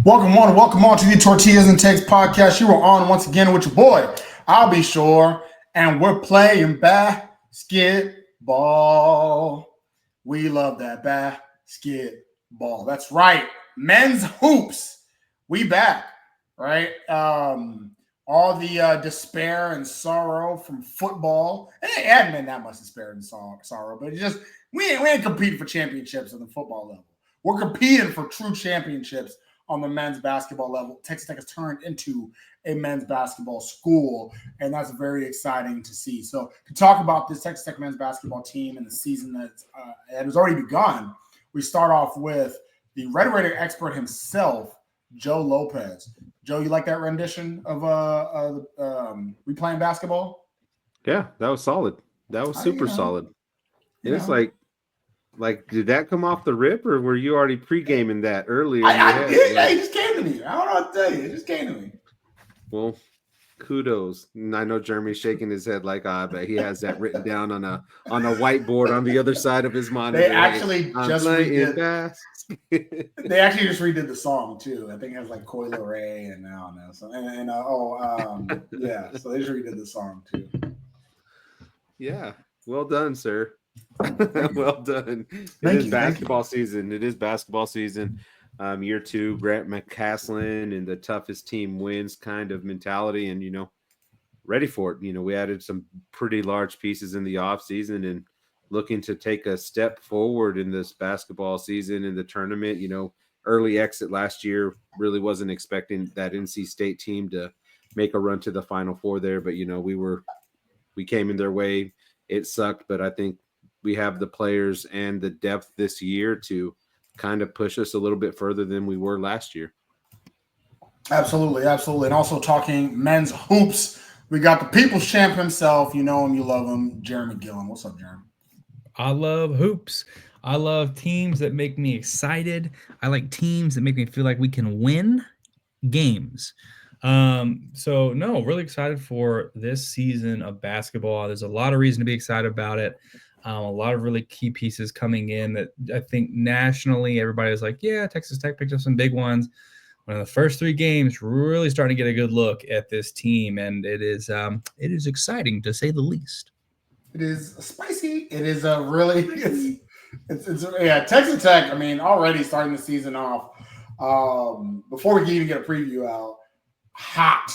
Welcome on to the Tortillas Takes podcast. You are on once again with your boy, I'll be sure, and we're playing basketball. We love that basketball. That's right, men's hoops. We back, right? All the despair and sorrow from football. And it hadn't been that much despair and sorrow, but we ain't competing for championships on the football level. We're competing for true championships on the men's basketball level. Texas Tech has turned into a men's basketball school, and that's very exciting to see. So to talk about this Texas Tech men's basketball team and the season that has already begun, we start off with the Red Raider expert himself, Joe Lopez. Joe, you like that rendition of we playing basketball? Yeah, that was solid. That was super solid. It's like, did that come off the rip, or were you already pre-gaming that earlier? It just came to me. I don't know what to tell you. It just came to me. Well, kudos. And I know Jeremy's shaking his head like, but he has that written down on a whiteboard on the other side of his monitor. They actually just redid. They actually just redid the song too. I think it has like Coi Leray and I don't know. So yeah. So they just redid the song too. Yeah. Well done, sir. Well done. It is basketball season. It is basketball season. Year two, Grant McCaslin and the toughest team wins kind of mentality, and ready for it. We added some pretty large pieces in the offseason and looking to take a step forward in this basketball season in the tournament. Early exit last year, really wasn't expecting that NC State team to make a run to the Final Four there, but we came in their way. It sucked, but I think we have the players and the depth this year to kind of push us a little bit further than we were last year. Absolutely. And also talking men's hoops, we got the people's champ himself. You know him, you love him, Jeremy Gillen. What's up, Jeremy? I love hoops. I love teams that make me excited. I like teams that make me feel like we can win games. Really excited for this season of basketball. There's a lot of reason to be excited about it. A lot of really key pieces coming in that I think nationally everybody's like, yeah, Texas Tech picked up some big ones. One of the first three games, really starting to get a good look at this team, and it is exciting to say the least. It is spicy. It is a really Texas Tech. I mean, already starting the season off. Before we can even get a preview out, hot.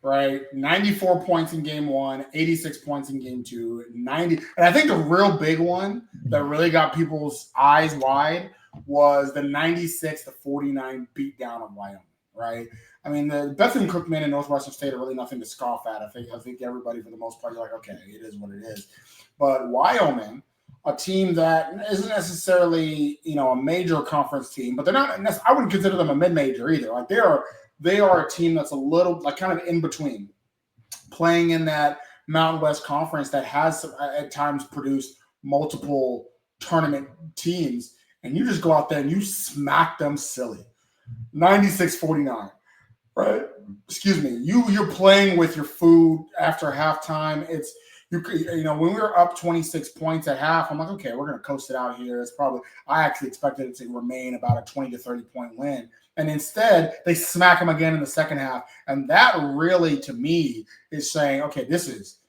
Right, 94 points in game one, 86 points in game two, 90. And I think the real big one that really got people's eyes wide was the 96-49 beatdown of Wyoming. Right, I mean the Bethune Cookman and Northwestern State are really nothing to scoff at. I think everybody for the most part, you're like, okay, it is what it is. But Wyoming, a team that isn't necessarily a major conference team, but they're not. I wouldn't consider them a mid-major either. Like they are a team that's a little like kind of in between, playing in that Mountain West Conference that has at times produced multiple tournament teams, and you just go out there and you smack them silly. 96-49, right? Excuse me. You're playing with your food after halftime. It's when we were up 26 points at half, I'm like, okay, we're going to coast it out here. I actually expected it to remain about a 20 to 30 point win. And instead, they smack them again in the second half. And that really, to me, is saying, okay, this is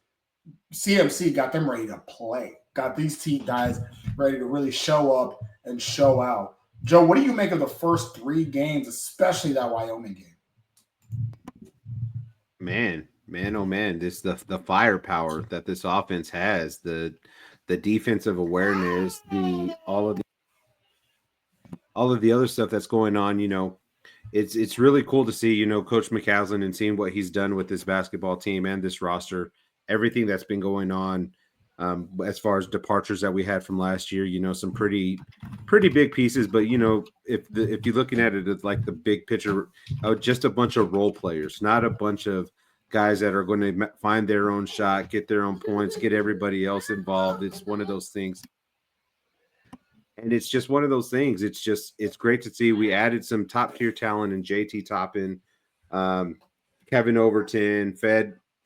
CMC got them ready to play. Got these team guys ready to really show up and show out. Joe, what do you make of the first three games, especially that Wyoming game? Man, oh man, this the firepower that this offense has, the defensive awareness, all of the other stuff that's going on. It's really cool to see Coach McCaslin and seeing what he's done with this basketball team and this roster, everything that's been going on as far as departures that we had from last year. Some pretty big pieces, but if you're looking at it as like the big picture, just a bunch of role players, not a bunch of guys that are going to find their own shot, get their own points, get everybody else involved. It's one of those things. And it's just one of those things. It's great to see. We added some top tier talent in JT Toppin, Kevin Overton,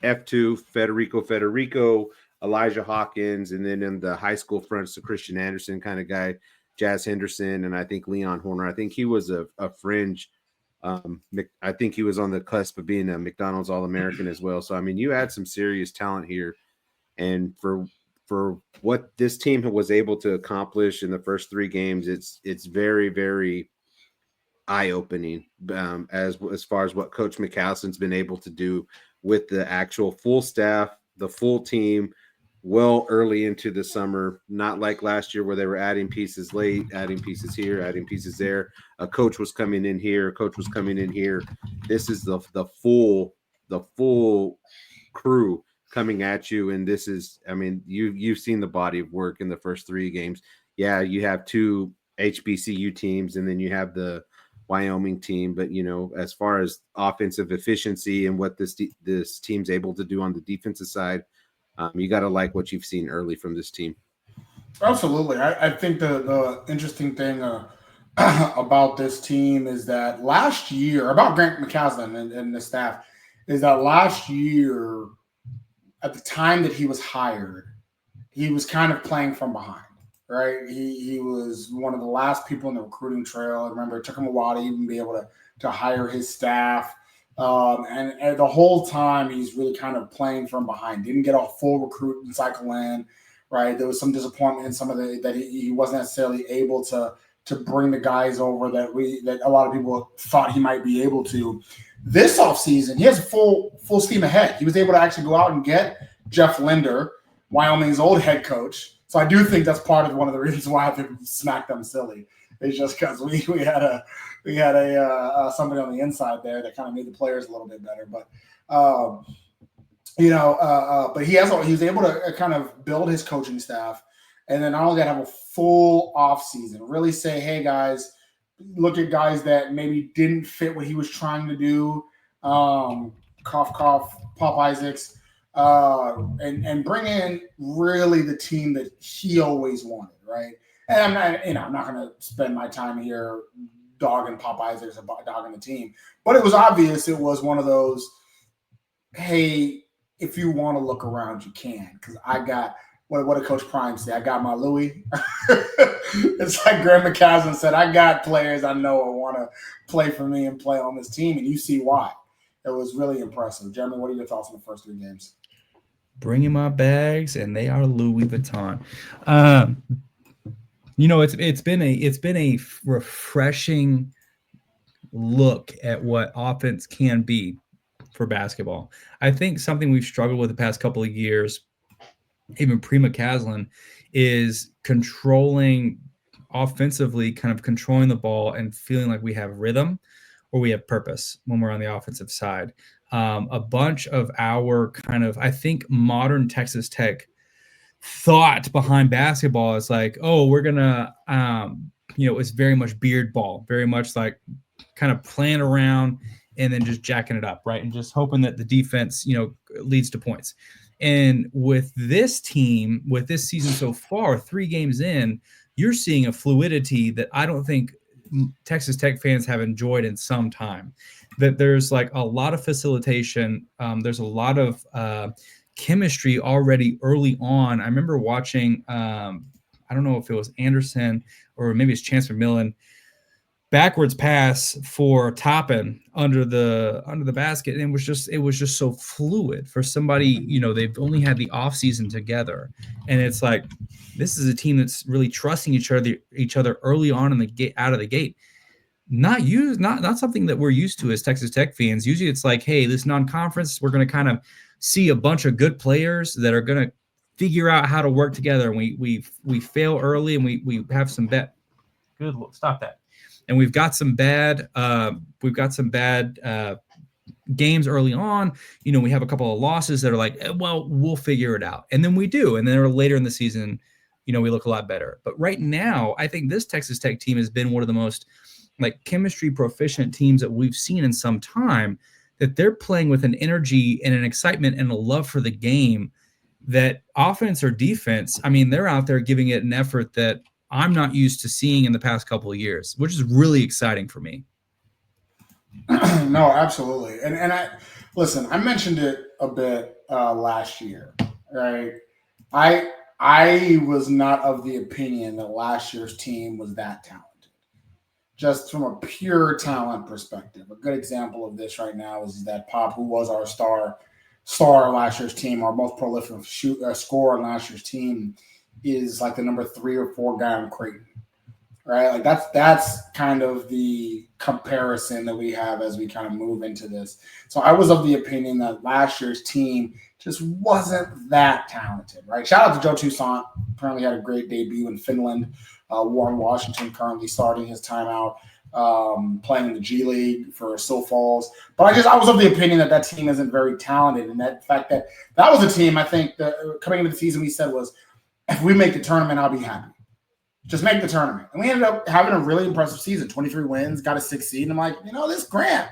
F2, Federico, Elijah Hawkins, and then in the high school fronts, the Christian Anderson kind of guy, Jazz Henderson, and I think Leon Horner. I think he was a fringe I think he was on the cusp of being a McDonald's All-American as well. So, I mean, you had some serious talent here. And for what this team was able to accomplish in the first 3 games, it's very, very eye-opening as far as what Coach McCaslin's been able to do with the actual full staff, the full team, well early into the summer, not like last year where they were adding pieces late, adding pieces here, adding pieces there. A coach was coming in here, a coach was coming in here. This is the full crew coming at you, and this is, I mean, you've seen the body of work in the first 3 games. Yeah, you have 2 HBCU teams, and then you have the Wyoming team, but as far as offensive efficiency and what this team's able to do on the defensive side, you got to like what you've seen early from this team. Absolutely. I think the interesting thing about this team is that last year, about Grant McCaslin and the staff, is that last year, at the time that he was hired, he was kind of playing from behind, right? He was one of the last people in the recruiting trail. I remember it took him a while to even be able to hire his staff. And the whole time he's really kind of playing from behind. Didn't get a full recruiting cycle in, right? There was some disappointment in some of that he wasn't necessarily able to bring the guys over that a lot of people thought he might be able to. This offseason, he has full steam ahead. He was able to actually go out and get Jeff Linder, Wyoming's old head coach. So I do think that's part of one of the reasons why I think we smacked them silly. It's just because we had a somebody on the inside there that kind of made the players a little bit better. But but he was able to kind of build his coaching staff, and then not only that, have a full off season. Really say, hey guys, look at guys that maybe didn't fit what he was trying to do. Cough, Pop Isaacs, and bring in really the team that he always wanted, right? And I'm not going to spend my time here dogging Pop Isaacs or dogging the team, but it was obvious it was one of those, hey, if you want to look around, you can, because I got what did Coach Prime say? I got my Louis. It's like Graham McCaslin said, I got players I know want to play for me and play on this team, and you see why. It was really impressive. Jeremy, what are your thoughts on the first 3 games? Bringing my bags, and they are Louis Vuitton. It's been a refreshing look at what offense can be for basketball. I think something we've struggled with the past couple of years, even pre-McCaslin, is offensively, kind of controlling the ball and feeling like we have rhythm or we have purpose when we're on the offensive side. A bunch of our kind of, I think, modern Texas Tech thought behind basketball is like, oh, we're gonna, it's very much beard ball, very much like kind of playing around and then just jacking it up, right, and just hoping that the defense, leads to points. And with this team, with this season so far, 3 games in, you're seeing a fluidity that I don't think Texas Tech fans have enjoyed in some time. That there's like a lot of facilitation. There's a lot of chemistry already early on. I remember watching, I don't know if it was Anderson or maybe it's Chancellor Millen, backwards pass for Toppin under the basket, and it was just so fluid for somebody. They've only had the off season together, and it's like this is a team that's really trusting each other early on in the gate, out of the gate. Not something that we're used to as Texas Tech fans. Usually, it's like, hey, this non-conference, we're going to kind of see a bunch of good players that are going to figure out how to work together, and we fail early, and we have some bad. Good, stop that. And we've got some bad games early on. We have a couple of losses that are like, well, we'll figure it out. And then we do. And then later in the season, we look a lot better. But right now, I think this Texas Tech team has been one of the most like chemistry proficient teams that we've seen in some time, that they're playing with an energy and an excitement and a love for the game that offense or defense, I mean, they're out there giving it an effort that I'm not used to seeing in the past couple of years, which is really exciting for me. No, absolutely. And I mentioned it a bit last year, right? I was not of the opinion that last year's team was that talented. just from a pure talent perspective. A good example of this right now is that Pop, who was our star on last year's team, our most prolific scorer on last year's team, is like the number 3 or 4 guy on Creighton. Right, like that's kind of the comparison that we have as we kind of move into this. So I was of the opinion that last year's team just wasn't that talented. Right, shout out to Joe Toussaint. Apparently had a great debut in Finland. Warren Washington currently starting his time out, playing in the G League for Sioux Falls. But I was of the opinion that team isn't very talented, and that fact that was a team I think that coming into the season we said was, if we make the tournament, I'll be happy. Just make the tournament. And we ended up having a really impressive season, 23 wins, got a 6th seed. And I'm like, this Grant,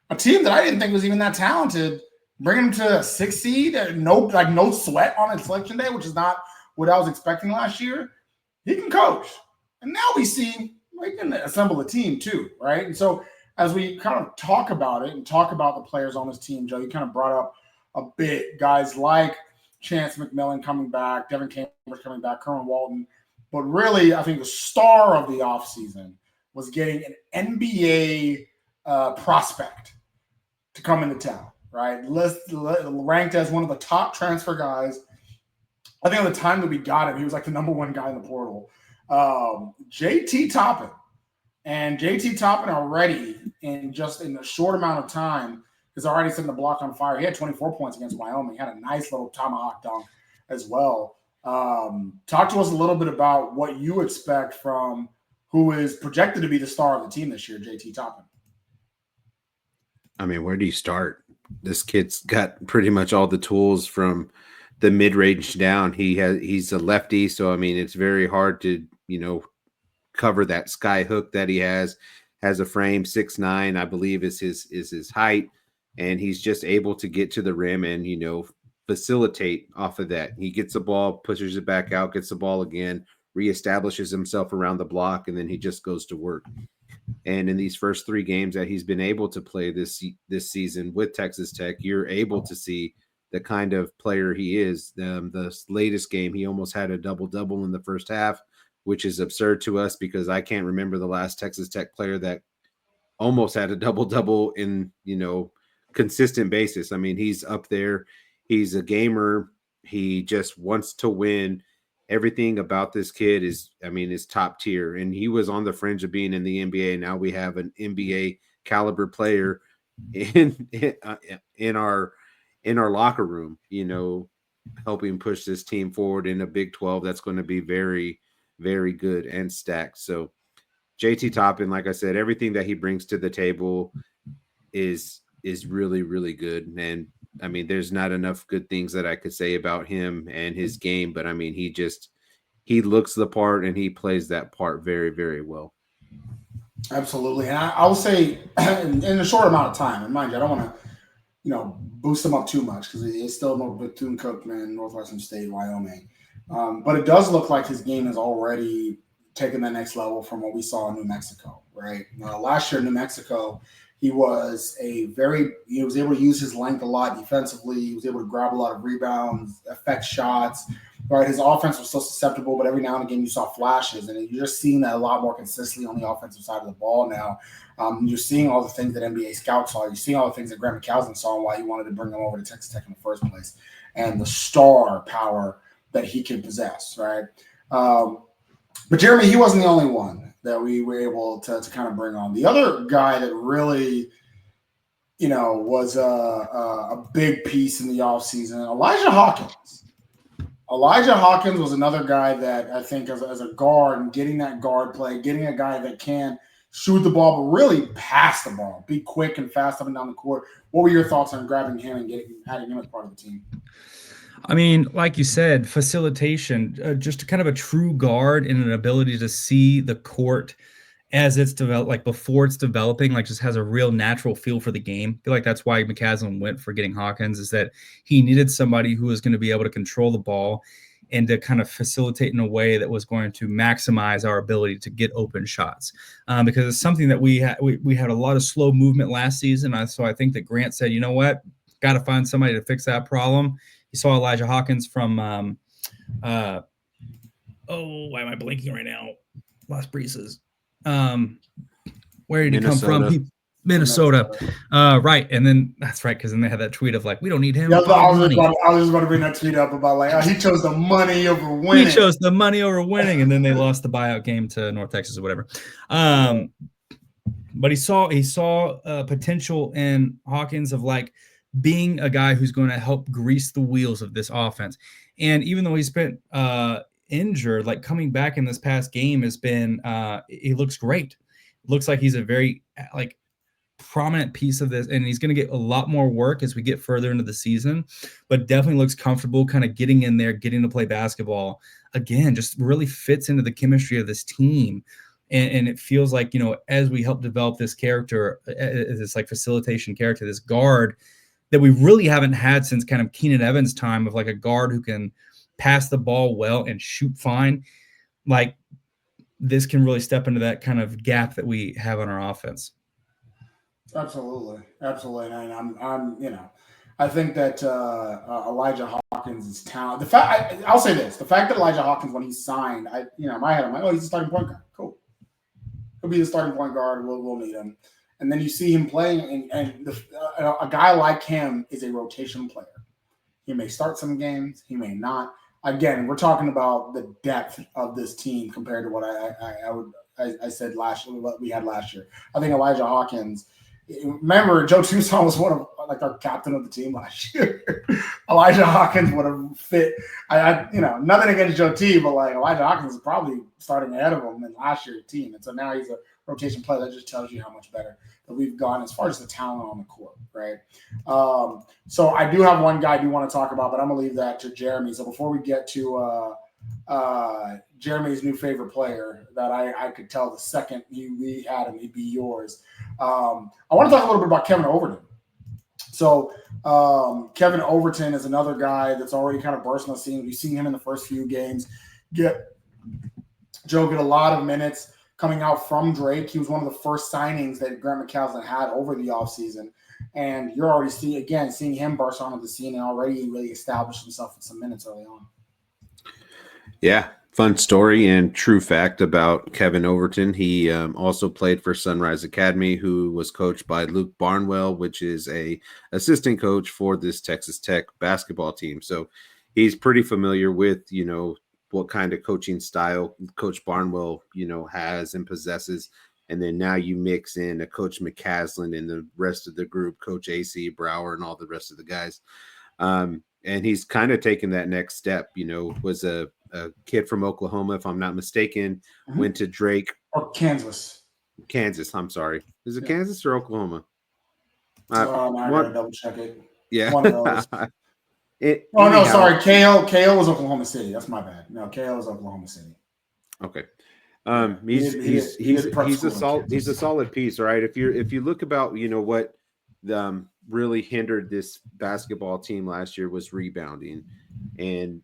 a team that I didn't think was even that talented, bring them to a 6th seed, no sweat on its selection day, which is not what I was expecting last year. He can coach. And now we see we can assemble a team too, right? And so as we kind of talk about it and talk about the players on this team, Joe, you kind of brought up a bit guys like Chance McMillan coming back, Devin Cambridge coming back, Kerwin Walton. But really, I think the star of the offseason was getting an NBA prospect to come into town, right? Ranked as one of the top transfer guys. I think at the time that we got him, he was like the number 1 guy in the portal. JT Toppin. And JT Toppin already, in a short amount of time, is already setting the block on fire. He had 24 points against Wyoming. He had a nice little tomahawk dunk as well. Talk to us a little bit about what you expect from who is projected to be the star of the team this year, JT Toppin. I mean, where do you start? This kid's got pretty much all the tools from the mid-range down. He's a lefty, so I mean, it's very hard to, cover that sky hook that he has a frame 6'9", I believe is his height, and he's just able to get to the rim and, facilitate off of that. He gets the ball, pushes it back out, gets the ball again, reestablishes himself around the block, and then he just goes to work. And in these first 3 games that he's been able to play this season with Texas Tech, you're able to see the kind of player he is. The latest game, he almost had a double-double in the first half, which is absurd to us because I can't remember the last Texas Tech player that almost had a double-double in, consistent basis. I mean, he's up there. He's a gamer. He just wants to win. Everything about this kid is top tier. And he was on the fringe of being in the NBA. Now we have an NBA caliber player in our locker room, helping push this team forward in a Big 12 that's going to be very, very good and stacked. So JT Toppin, like I said, everything that he brings to the table is really, really good. And I mean, there's not enough good things that I could say about him and his game, but I mean, he looks the part and he plays that part very, very well. Absolutely. And I will say in a short amount of time, and mind you, I don't want to, boost him up too much because it's still no Bethune-Cookman, Northwestern State, Wyoming. But it does look like his game has already taken the next level from what we saw in New Mexico, right? Last year in New Mexico, he was able to use his length a lot defensively. He was able to grab a lot of rebounds, affect shots, right? His offense was still susceptible, but every now and again you saw flashes, and you're just seeing that a lot more consistently on the offensive side of the ball now. You're seeing all the things that NBA scouts saw. You're seeing all the things that Grant McCausland saw and why he wanted to bring him over to Texas Tech in the first place, and the star power that he can possess, right? But Jeremy, he wasn't the only one that we were able to kind of bring on. The other guy that really, was a big piece in the offseason, Elijah Hawkins. Elijah Hawkins was another guy that I think as a guard and getting that guard play, getting a guy that can shoot the ball, but really pass the ball, be quick and fast up and down the court. What were your thoughts on grabbing him and adding him as part of the team? I mean, like you said, facilitation, just kind of a true guard and an ability to see the court as it's developed, like before it's developing, like just has a real natural feel for the game. I feel like that's why McCaslin went for getting Hawkins, is that he needed somebody who was going to be able to control the ball and to kind of facilitate in a way that was going to maximize our ability to get open shots. Because it's something that we had a lot of slow movement last season. So I think that Grant said, you know what, got to find somebody to fix that problem. You saw Elijah Hawkins from, why am I blanking right now? Las Brisas. Where did he come from? Minnesota. Right. And then that's right, because then they had that tweet of like, we don't need him. Yeah, I was just about to bring that tweet up about like, he chose the money over winning. He chose the money over winning, and then they lost the buyout game to North Texas or whatever. But he saw potential in Hawkins of like being a guy who's going to help grease the wheels of this offense. And even though he's been injured, like coming back in this past game has been, he looks great. Looks like he's a very like prominent piece of this, and he's going to get a lot more work as we get further into the season, but definitely looks comfortable kind of getting in there, getting to play basketball again, just really fits into the chemistry of this team. And it feels like, as we help develop this character, this like facilitation character, this guard that we really haven't had since kind of Keenan Evans' time, of like a guard who can pass the ball well and shoot fine. Like this can really step into that kind of gap that we have on our offense. Absolutely. And I think that Elijah Hawkins' talent. I'll say this: the fact that Elijah Hawkins, when he signed, in my head, I'm like, oh, he's a starting point guard. Cool. He'll be the starting point guard. We'll need him. And then you see him playing, and a guy like him is a rotation player. He may start some games, he may not. Again, we're talking about the depth of this team compared to what I said what we had last year. I think Elijah Hawkins. Remember, Joe Tucson was one of like our captain of the team last year. Elijah Hawkins would have fit. Nothing against Joe T, but like Elijah Hawkins is probably starting ahead of him in last year's team, and so now he's a rotation player. That just tells you how much better that we've gone as far as the talent on the court, right? So I do have one guy I do want to talk about, but I'm gonna leave that to Jeremy. So before we get to Jeremy's new favorite player, that I could tell the second we had him, he'd be yours. I want to talk a little bit about Kevin Overton. So Kevin Overton is another guy that's already kind of burst on the scene. We've seen him in the first few games get a lot of minutes coming out from Drake. He was one of the first signings that Grant McCaslin had over the offseason. And you're already seeing him burst onto the scene and already really establish himself with some minutes early on. Yeah, fun story and true fact about Kevin Overton. He also played for Sunrise Academy, who was coached by Luke Barnwell, which is a assistant coach for this Texas Tech basketball team. So he's pretty familiar with, what kind of coaching style Coach Barnwell, has and possesses. And then now you mix in a Coach McCaslin and the rest of the group, Coach AC Brower and all the rest of the guys. And he's kind of taken that next step, was a kid from Oklahoma, if I'm not mistaken, went to Drake. Or Kansas, I'm sorry. Is it Kansas or Oklahoma? I gotta double check it. Yeah. One of those. Sorry. KO was Oklahoma City. That's my bad. No, KO is Oklahoma City. Okay. He's a solid piece, right? If you look about, what really hindered this basketball team last year was rebounding and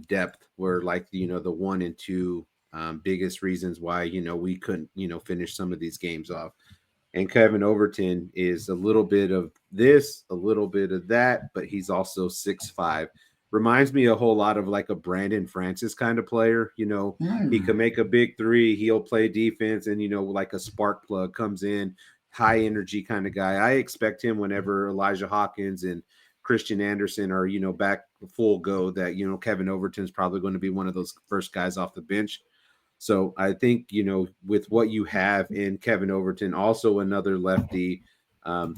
depth were like, the 1 and 2 biggest reasons why, we couldn't, finish some of these games off. And Kevin Overton is a little bit of this, a little bit of that, but he's also 6'5". Reminds me a whole lot of like a Brandon Francis kind of player. He can make a big three. He'll play defense and, like a spark plug comes in, high energy kind of guy. I expect him whenever Elijah Hawkins and Christian Anderson are, back full go, that, Kevin Overton's probably going to be one of those first guys off the bench. So I think, with what you have in Kevin Overton, also another lefty, a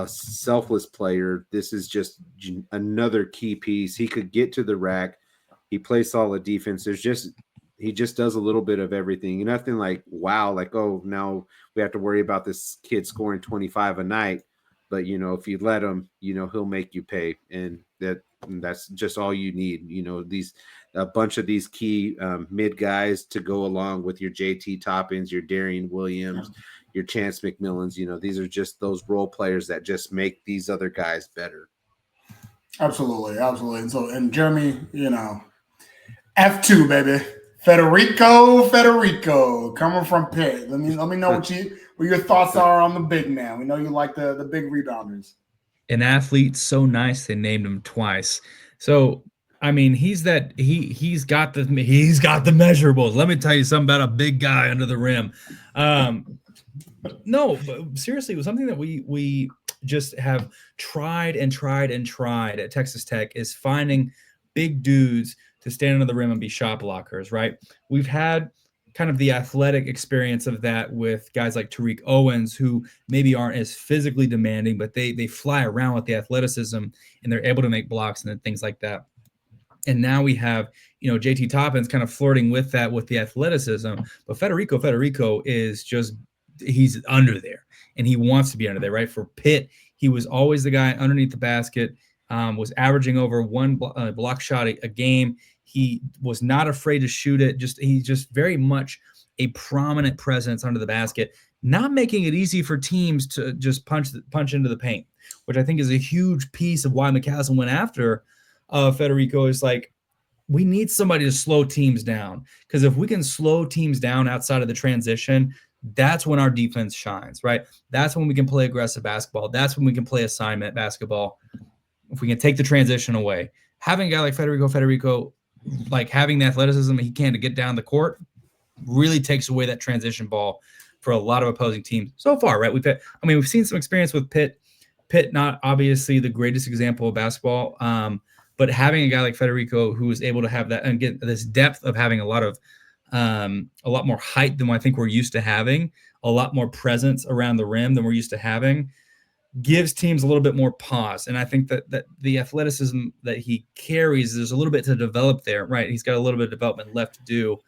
selfless player, this is just another key piece. He could get to the rack. He plays solid defense. He just does a little bit of everything. Nothing like, wow, like, oh, now we have to worry about this kid scoring 25 a night. But, if you let him, he'll make you pay. And that's just all you need. A bunch of these key mid guys to go along with your JT Toppins, your Darian Williams, your Chance McMillans. These are just those role players that just make these other guys better. Absolutely. And Jeremy, F2, baby. Federico, coming from Pitt. Let me know what your thoughts are on the big man. We know you like the big rebounders. An athlete so nice they named him twice. So I mean, he's got the measurables. Let me tell you something about a big guy under the rim. No, but seriously, it was something that we just have tried at Texas Tech, is finding big dudes to stand under the rim and be shot blockers, right? We've had kind of the athletic experience of that with guys like Tariq Owens, who maybe aren't as physically demanding, but they fly around with the athleticism and they're able to make blocks and things like that. And now we have, JT Toppins kind of flirting with that, with the athleticism. But Federico is just, he's under there and he wants to be under there, right? For Pitt, he was always the guy underneath the basket, was averaging over one block shot a game. He was not afraid to shoot it. He's just very much a prominent presence under the basket, not making it easy for teams to just punch into the paint, which I think is a huge piece of why McCaslin went after Federico. Is like, we need somebody to slow teams down, because if we can slow teams down outside of the transition, that's when our defense shines, right? That's when we can play aggressive basketball. That's when we can play assignment basketball. If we can take the transition away, having a guy like Federico, like having the athleticism he can to get down the court, really takes away that transition ball for a lot of opposing teams so far, right? We've seen some experience with Pitt. Pitt, not obviously the greatest example of basketball, but having a guy like Federico who is able to have that and get this depth of having a lot more height than I think we're used to having, a lot more presence around the rim than we're used to having, gives teams a little bit more pause. And I think that the athleticism that he carries, there's a little bit to develop there, right? He's got a little bit of development left to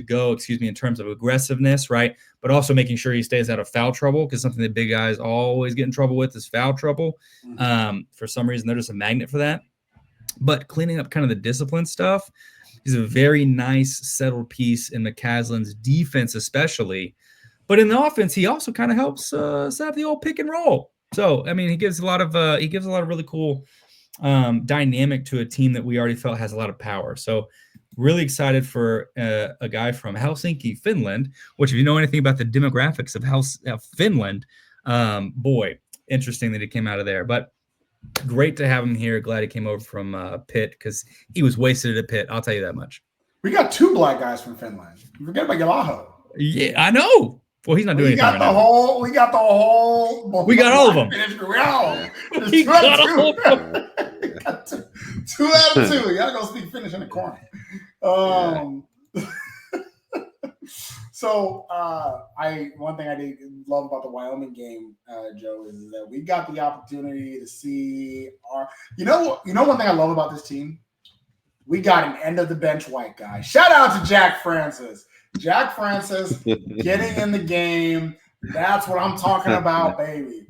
go, in terms of aggressiveness, right? But also making sure he stays out of foul trouble, because something that big guys always get in trouble with is foul trouble. For some reason, they're just a magnet for that. But cleaning up kind of the discipline stuff, he's a very nice, settled piece in McCaslin's defense, especially. But in the offense, he also kind of helps set up the old pick and roll. So, he gives a lot of really cool dynamic to a team that we already felt has a lot of power. So, really excited for a guy from Helsinki, Finland, which, if you know anything about the demographics of Finland, boy, interesting that he came out of there. But great to have him here. Glad he came over from Pitt, because he was wasted at Pitt. I'll tell you that much. We got 2 black guys from Finland. You forget about Yalaho. Yeah, I know. Well, he's not doing anything right now. We got all of them. We got all of them. 2 out of 2. You gotta go speak Finnish in the corner. So one thing I did love about the Wyoming game, Joe, is that we got the opportunity to see one thing I love about this team? We got an end of the bench white guy. Shout out to Jack Francis. Jack Francis getting in the game. That's what I'm talking about, baby.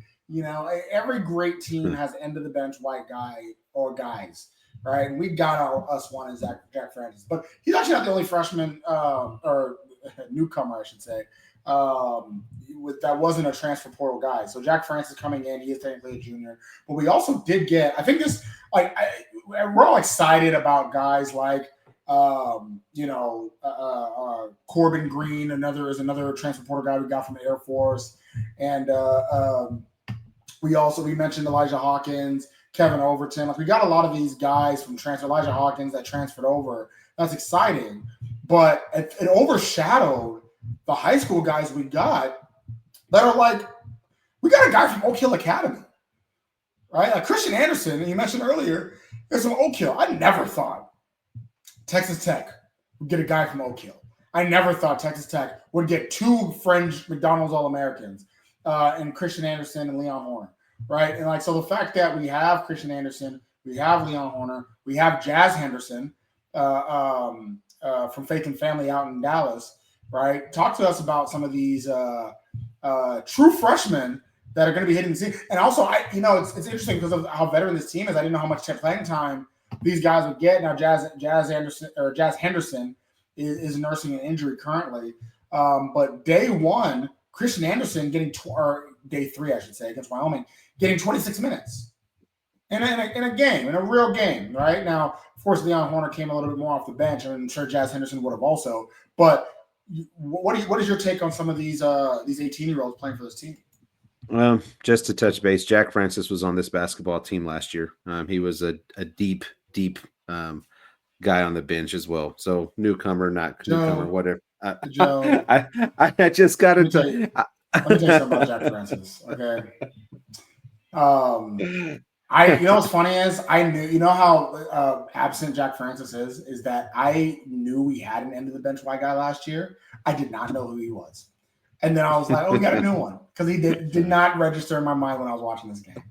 Every great team has end of the bench white guy or guys, right? And we got us one in Jack Francis. But he's actually not the only freshman or newcomer, I should say, that wasn't a transfer portal guy. So Jack Francis coming in, he is technically a junior. But we also did get, I think this, we're all excited about guys like, Corbin Green, another transfer portal guy we got from the Air Force. And we mentioned Elijah Hawkins, Kevin Overton. We got a lot of these guys from transfer. Elijah Hawkins that transferred over. That's exciting. But it overshadowed the high school guys we got that are like, we got a guy from Oak Hill Academy, right? Like Christian Anderson, you mentioned earlier, is from Oak Hill. I never thought Texas Tech would get a guy from Oak Hill. I never thought Texas Tech would get 2 fringe McDonald's All-Americans and Christian Anderson and Leon Horner, right? And so the fact that we have Christian Anderson, we have Leon Horner, we have Jazz Henderson from Faith and Family out in Dallas, right? Talk to us about some of these true freshmen that are going to be hitting the scene. And also, it's interesting because of how veteran this team is. I didn't know how much playing time these guys would get. Now, Jazz Henderson is nursing an injury currently. But day 1, Christian Anderson or day 3, I should say, against Wyoming, getting 26 minutes in a game, in a real game, right? Now, of course, Leon Horner came a little bit more off the bench, and I'm sure Jazz Henderson would have also. But what is your take on some of these 18-year-olds playing for this team? Just to touch base, Jack Francis was on this basketball team last year. He was a deep guy on the bench as well. So newcomer, not newcomer, whatever. Joe, I just got let me to. tell you something about Jack Francis. Okay. You know what's funny is I knew, you know how absent Jack Francis is that I knew we had an end of the bench white guy last year. I did not know who he was. And then I was like, oh, we got a new one. Because he did not register in my mind when I was watching this game.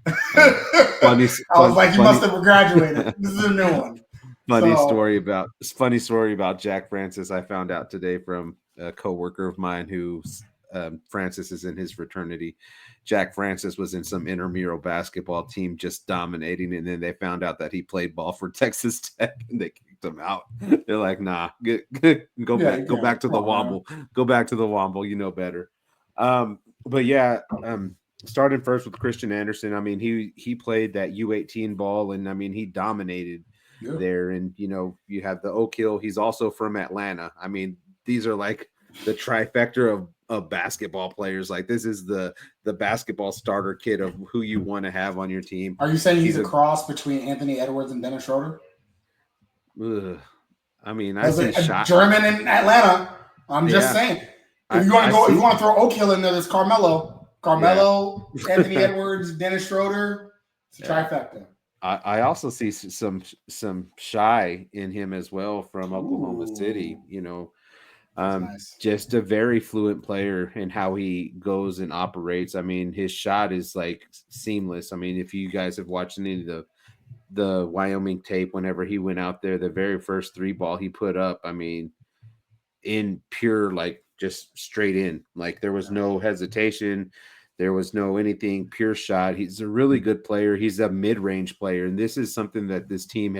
I was like, he must have graduated. This is a new one. Funny story about Jack Francis. I found out today from a coworker of mine who Francis is in his fraternity. Jack Francis was in some intramural basketball team just dominating, and then they found out that he played ball for Texas Tech, and they kicked him out. They're like, "Nah, go back to the Womble. Go back to the Womble. You know better." But yeah, starting first with Christian Anderson. I mean, he played that U18 ball, and I mean, he dominated there. And you have the Oak Hill. He's also from Atlanta. I mean, these are like the trifecta of basketball players. Like, this is the basketball starter kit of who you want to have on your team. Are you saying he's a cross between Anthony Edwards and Dennis Schroeder? I mean, I see German in Atlanta. I'm just saying. If you want to throw Oak Hill in there, there's Carmelo, Anthony Edwards, Dennis Schroeder. It's a trifecta. I also see some Shy in him as well from Oklahoma City. Nice. Just a very fluent player in how he goes and operates. I mean, his shot is like seamless. I mean, if you guys have watched any of the Wyoming tape, whenever he went out there, the very first 3-ball he put up, I mean, in pure, like, just straight in, like there was no hesitation. There was no anything, pure shot. He's a really good player. He's a mid-range player. And this is something that this team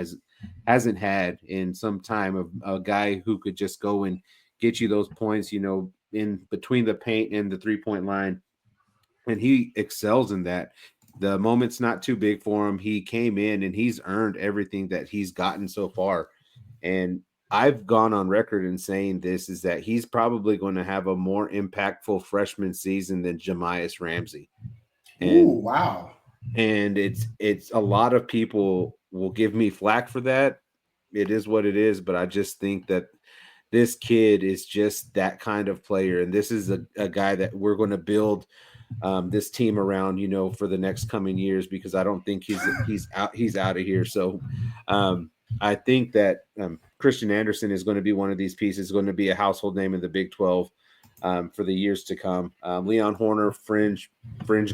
hasn't had in some time, of a guy who could just go and get you those points, in between the paint and the 3-point line. And he excels in that. The moment's not too big for him. He came in and he's earned everything that he's gotten so far. And I've gone on record in saying this, is that he's probably going to have a more impactful freshman season than Jamias Ramsey. And, wow. And it's a lot of people will give me flack for that. It is what it is, but I just think that this kid is just that kind of player. And this is a guy that we're going to build this team around, for the next coming years, because I don't think he's out of here. So I think that Christian Anderson is going to be one of these pieces, going to be a household name in the Big 12 for the years to come. Leon Horner, fringe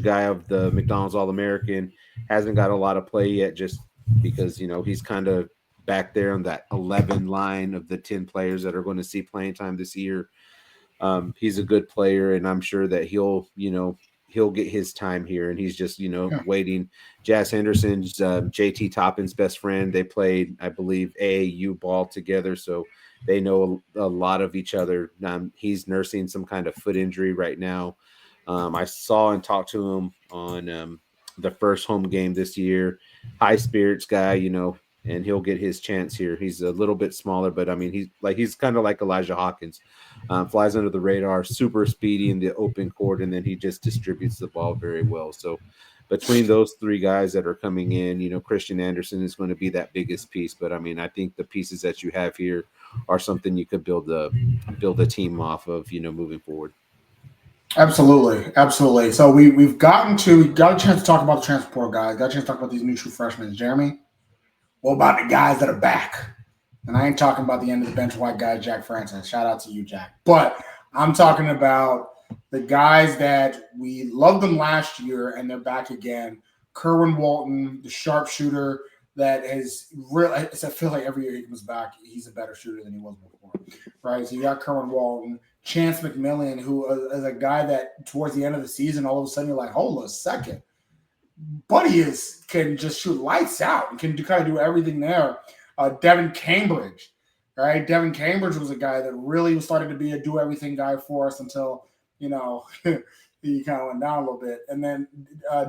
guy of the McDonald's All-American, hasn't got a lot of play yet, just because, he's kind of back there on that 11 line of the 10 players that are going to see playing time this year. He's a good player, and I'm sure that he'll get his time here, and he's just, waiting. Jazz Henderson's JT Toppin's best friend. They played, I believe, AAU ball together, so they know a lot of each other. He's nursing some kind of foot injury right now. I saw and talked to him on the first home game this year. High spirits guy, and he'll get his chance here. He's a little bit smaller, but I mean, he's kind of like Elijah Hawkins. Flies under the radar, super speedy in the open court, and then he just distributes the ball very well. So between those 3 guys that are coming in, Christian Anderson is going to be that biggest piece. But I mean, I think the pieces that you have here are something you could build a team off of, moving forward. Absolutely. So we got a chance to talk about the transfer portal guys. Got a chance to talk about these new true freshmen. Jeremy, what about the guys that are back? And I ain't talking about the end of the bench white guy, Jack Francis. Shout out to you, Jack. But I'm talking about the guys that we loved them last year and they're back again. Kerwin Walton, the sharpshooter that has really, I feel like every year he comes back, he's a better shooter than he was before, right? So you got Kerwin Walton, Chance McMillan, who is a guy that towards the end of the season, all of a sudden you're like, hold a second. Buddy can just shoot lights out and can kind of do everything there. Devin Cambridge, right? Devin Cambridge was a guy that really was starting to be a do-everything guy for us until, he kind of went down a little bit. And then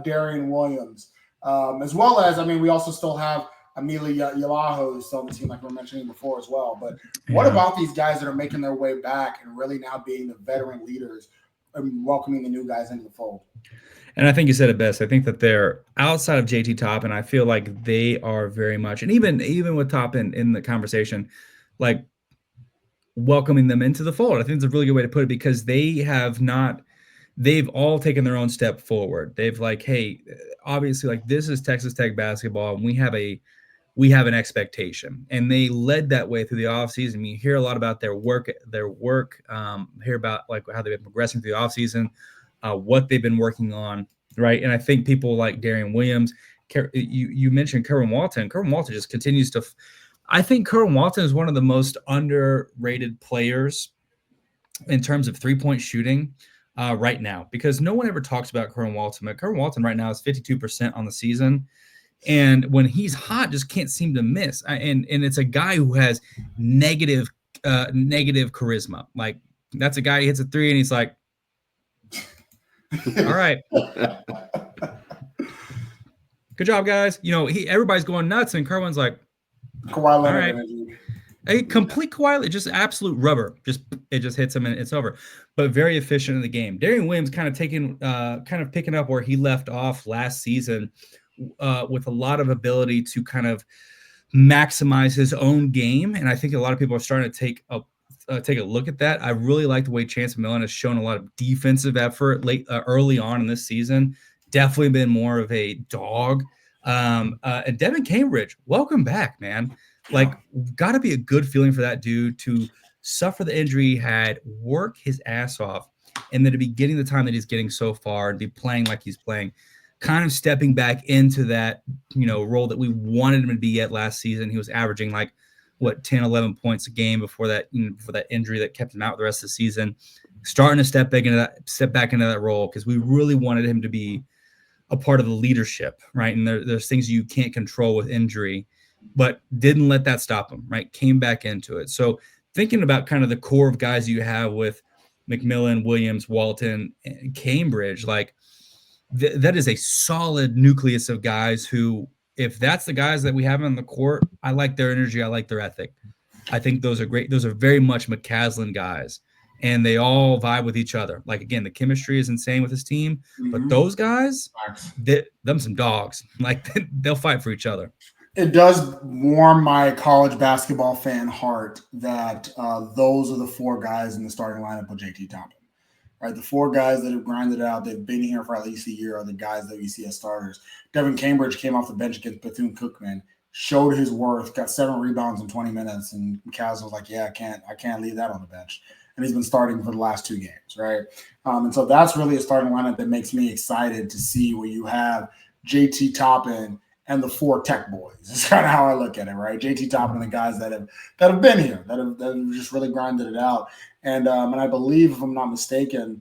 Darian Williams, as well as, we also still have Amelia Yalaho, who's still on the team, like we were mentioning before as well. But what about these guys that are making their way back and really now being the veteran leaders welcoming the new guys into the fold. And I think you said it best. I think that they're outside of JT Toppin. I feel like they are very much, and even with Toppin in the conversation, like welcoming them into the fold. I think it's a really good way to put it because they've all taken their own step forward. They've like, hey, obviously, like this is Texas Tech basketball, and we have an expectation, and they led that way through the offseason. You hear a lot about their work, hear about like how they've been progressing through the offseason, what they've been working on, right? And I think people like Darian Williams, you mentioned Kerwin Walton. Kerwin Walton just continues to I think Kerwin Walton is one of the most underrated players in terms of three-point shooting right now, because no one ever talks about Kerwin Walton, but Kerwin Walton right now is 52% on the season. And when he's hot, just can't seem to miss. And it's a guy who has negative charisma. Like that's a guy who hits a three and he's like, all right, good job, guys. Everybody's going nuts, and Kerwin's like, Kawhi Leonard right. energy. A complete Kawhi, just absolute rubber. It just hits him and it's over. But very efficient in the game. Darian Williams kind of picking up where he left off last season, with a lot of ability to kind of maximize his own game. And I think a lot of people are starting to take a look at that. I really like the way Chance McMillan has shown a lot of defensive effort early on in this season. Definitely been more of a dog. And Devin Cambridge, welcome back, man. Like, got to be a good feeling for that dude to suffer the injury he had, work his ass off, and then to be getting the time that he's getting so far and be playing like he's playing, kind of stepping back into that, role that we wanted him to be at last season. He was averaging 10, 11 points a game before that injury that kept him out the rest of the season. Starting to step back into that role because we really wanted him to be a part of the leadership, right? And there's things you can't control with injury, but didn't let that stop him, right? Came back into it. So thinking about kind of the core of guys you have with McMillan, Williams, Walton, and Cambridge, that is a solid nucleus of guys who, if that's the guys that we have on the court, I like their energy. I like their ethic. I think those are great. Those are very much McCaslin guys, and they all vibe with each other. Like, again, the chemistry is insane with his team, but those guys, them some dogs. Like, they'll fight for each other. It does warm my college basketball fan heart that those are the four guys in the starting lineup with JT Toppin. Right, the four guys that have grinded out, they've been here for at least a year, are the guys that we see as starters. Devin Cambridge came off the bench against Bethune-Cookman, showed his worth, got 7 rebounds in 20 minutes, and Kaz was like, "Yeah, I can't leave that on the bench." And he's been starting for the last 2 games, right? And so that's really a starting lineup that makes me excited to see where you have JT Toppin and the 4 Tech boys. That's kind of how I look at it, right? JT Toppin and the guys that have been here, that have just really grinded it out. And I believe, if I'm not mistaken,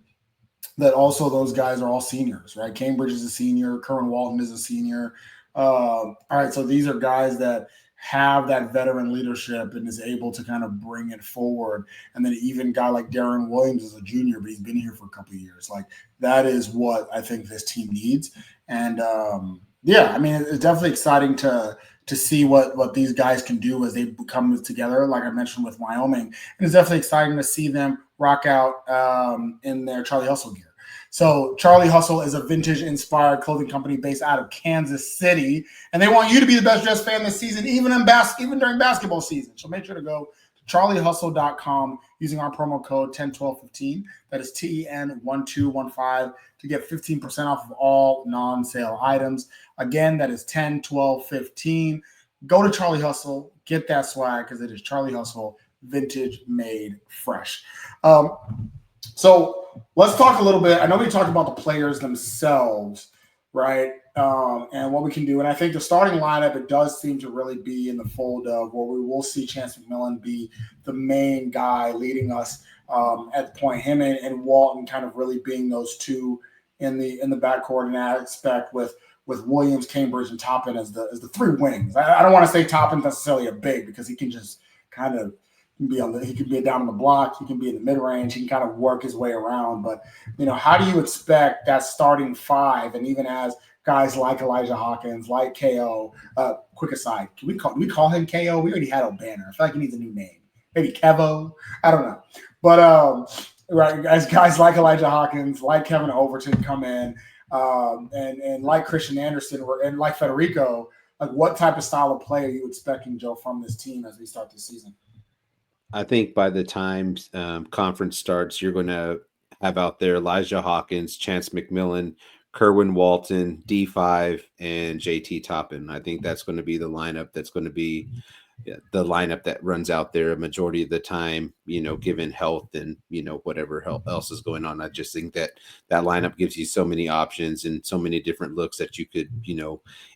that also those guys are all seniors, right? Cambridge is a senior. Kerwin Walton is a senior. All right, so these are guys that have that veteran leadership and is able to kind of bring it forward. And then even a guy like Darren Williams is a junior, but he's been here for a couple of years. Like, that is what I think this team needs. And, yeah, I mean, it's definitely exciting to see what these guys can do as they come together, like I mentioned with Wyoming. And it's definitely exciting to see them rock out in their Charlie Hustle gear. So Charlie Hustle is a vintage-inspired clothing company based out of Kansas City, and they want you to be the best dressed fan this season, even during basketball season. So make sure to go to charliehustle.com using our promo code 101215. That is TEN1215 to get 15% off of all non-sale items. Again, that is 101215. Go to Charlie Hustle, get that swag, because it is Charlie Hustle, vintage made fresh. So let's talk a little bit. I know we talked about the players themselves, right? And what we can do. And I think the starting lineup, it does seem to really be in the fold of where we will see Chance McMillan be the main guy leading us at the point. Him and Walton kind of really being those two in the backcourt, and I expect with Williams, Cambridge, and Toppin as the 3 wings. I don't want to say Toppin necessarily a big, because he can just kind of he can be down on the block, he can be in the mid-range, he can kind of work his way around. But how do you expect that starting 5, and even as guys like Elijah Hawkins, like KO, quick aside, can we call him KO? We already had O'Banner. I feel like he needs a new name. Maybe Kevo. I don't know. But right, as guys like Elijah Hawkins, like Kevin Overton come in, and like Christian Anderson and like Federico, like what type of style of play are you expecting, Joe, from this team as we start this season? I think by the time conference starts, you're going to have out there Elijah Hawkins, Chance McMillan, Kerwin Walton, D5, and JT Toppin. I think that's going to be the lineup that's going to be the lineup that runs out there a majority of the time, given health and, whatever else is going on. I just think that lineup gives you so many options and so many different looks that you could,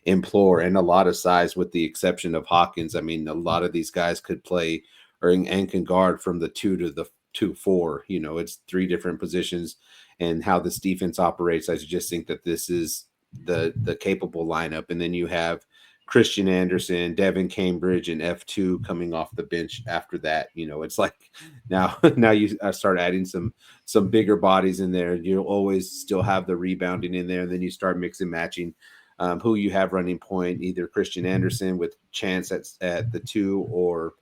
implore, and a lot of size with the exception of Hawkins. I mean, a lot of these guys could play and can guard from the 2 to the 2-4. It's 3 different positions, and how this defense operates. I just think that this is the capable lineup. And then you have Christian Anderson, Devin Cambridge, and F2 coming off the bench after that. It's like now you start adding some bigger bodies in there. You'll always still have the rebounding in there, and then you start mixing matching who you have running point, either Christian Anderson with Chance at the 2, or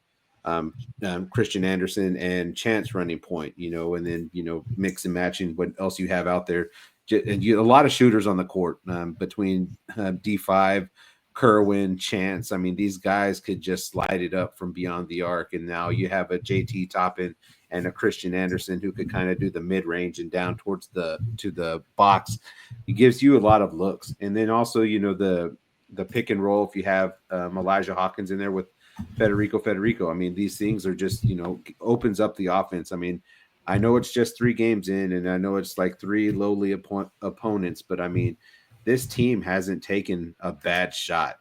Christian Anderson and Chance running point, and then, mix and matching what else you have out there. And a lot of shooters on the court between D5, Kerwin, Chance. I mean, these guys could just slide it up from beyond the arc. And now you have a JT Toppin and a Christian Anderson who could kind of do the mid-range and down towards to the box. It gives you a lot of looks. And then also, the pick and roll, if you have Elijah Hawkins in there with Federico. I mean, these things are just, opens up the offense. I mean, I know it's just 3 games in, and I know it's like 3 lowly opponents, but I mean, this team hasn't taken a bad shot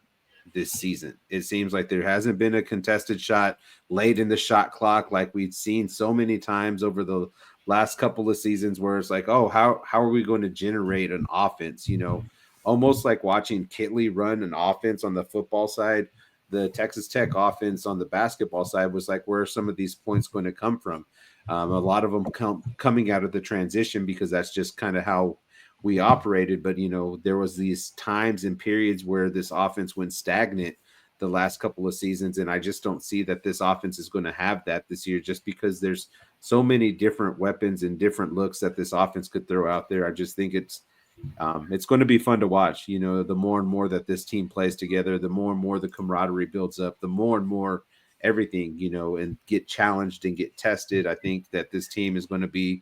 this season. It seems like there hasn't been a contested shot late in the shot clock like we've seen so many times over the last couple of seasons, where it's like, oh, how are we going to generate an offense? Almost like watching Kitley run an offense on the football side. The Texas Tech offense on the basketball side was like, where are some of these points going to come from? A lot of them coming out of the transition, because that's just kind of how we operated. But, there was these times and periods where this offense went stagnant the last couple of seasons. And I just don't see that this offense is going to have that this year, just because there's so many different weapons and different looks that this offense could throw out there. I just think it's going to be fun to watch. The more and more that this team plays together, the more and more the camaraderie builds up, the more and more everything, and get challenged and get tested. I think that this team is going to be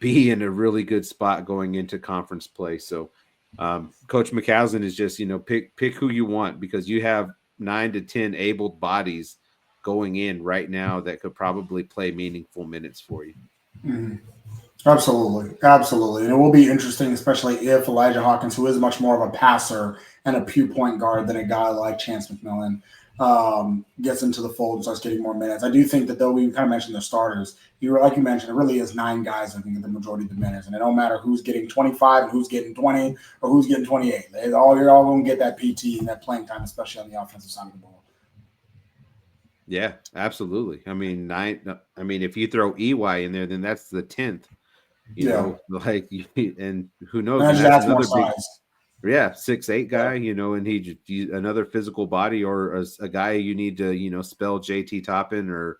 in a really good spot going into conference play. So Coach McCaslin is just, pick who you want, because you have 9 to 10 able bodies going in right now that could probably play meaningful minutes for you. Mm-hmm. Absolutely. And it will be interesting, especially if Elijah Hawkins, who is much more of a passer and a pure point guard than a guy like Chance McMillan, gets into the fold and starts getting more minutes. I do think that, though, we kind of mentioned the starters, like you mentioned, it really is 9 guys, I think, get the majority of the minutes. And it don't matter who's getting 25 and who's getting 20 or who's getting 28. You're all going to get that PT and that playing time, especially on the offensive side of the ball. Yeah, absolutely. I mean, if you throw EY in there, then that's the 10th. And who knows? And that's another more size. 6'8" guy, and he another physical body, or a guy you need to, spell JT Toppin or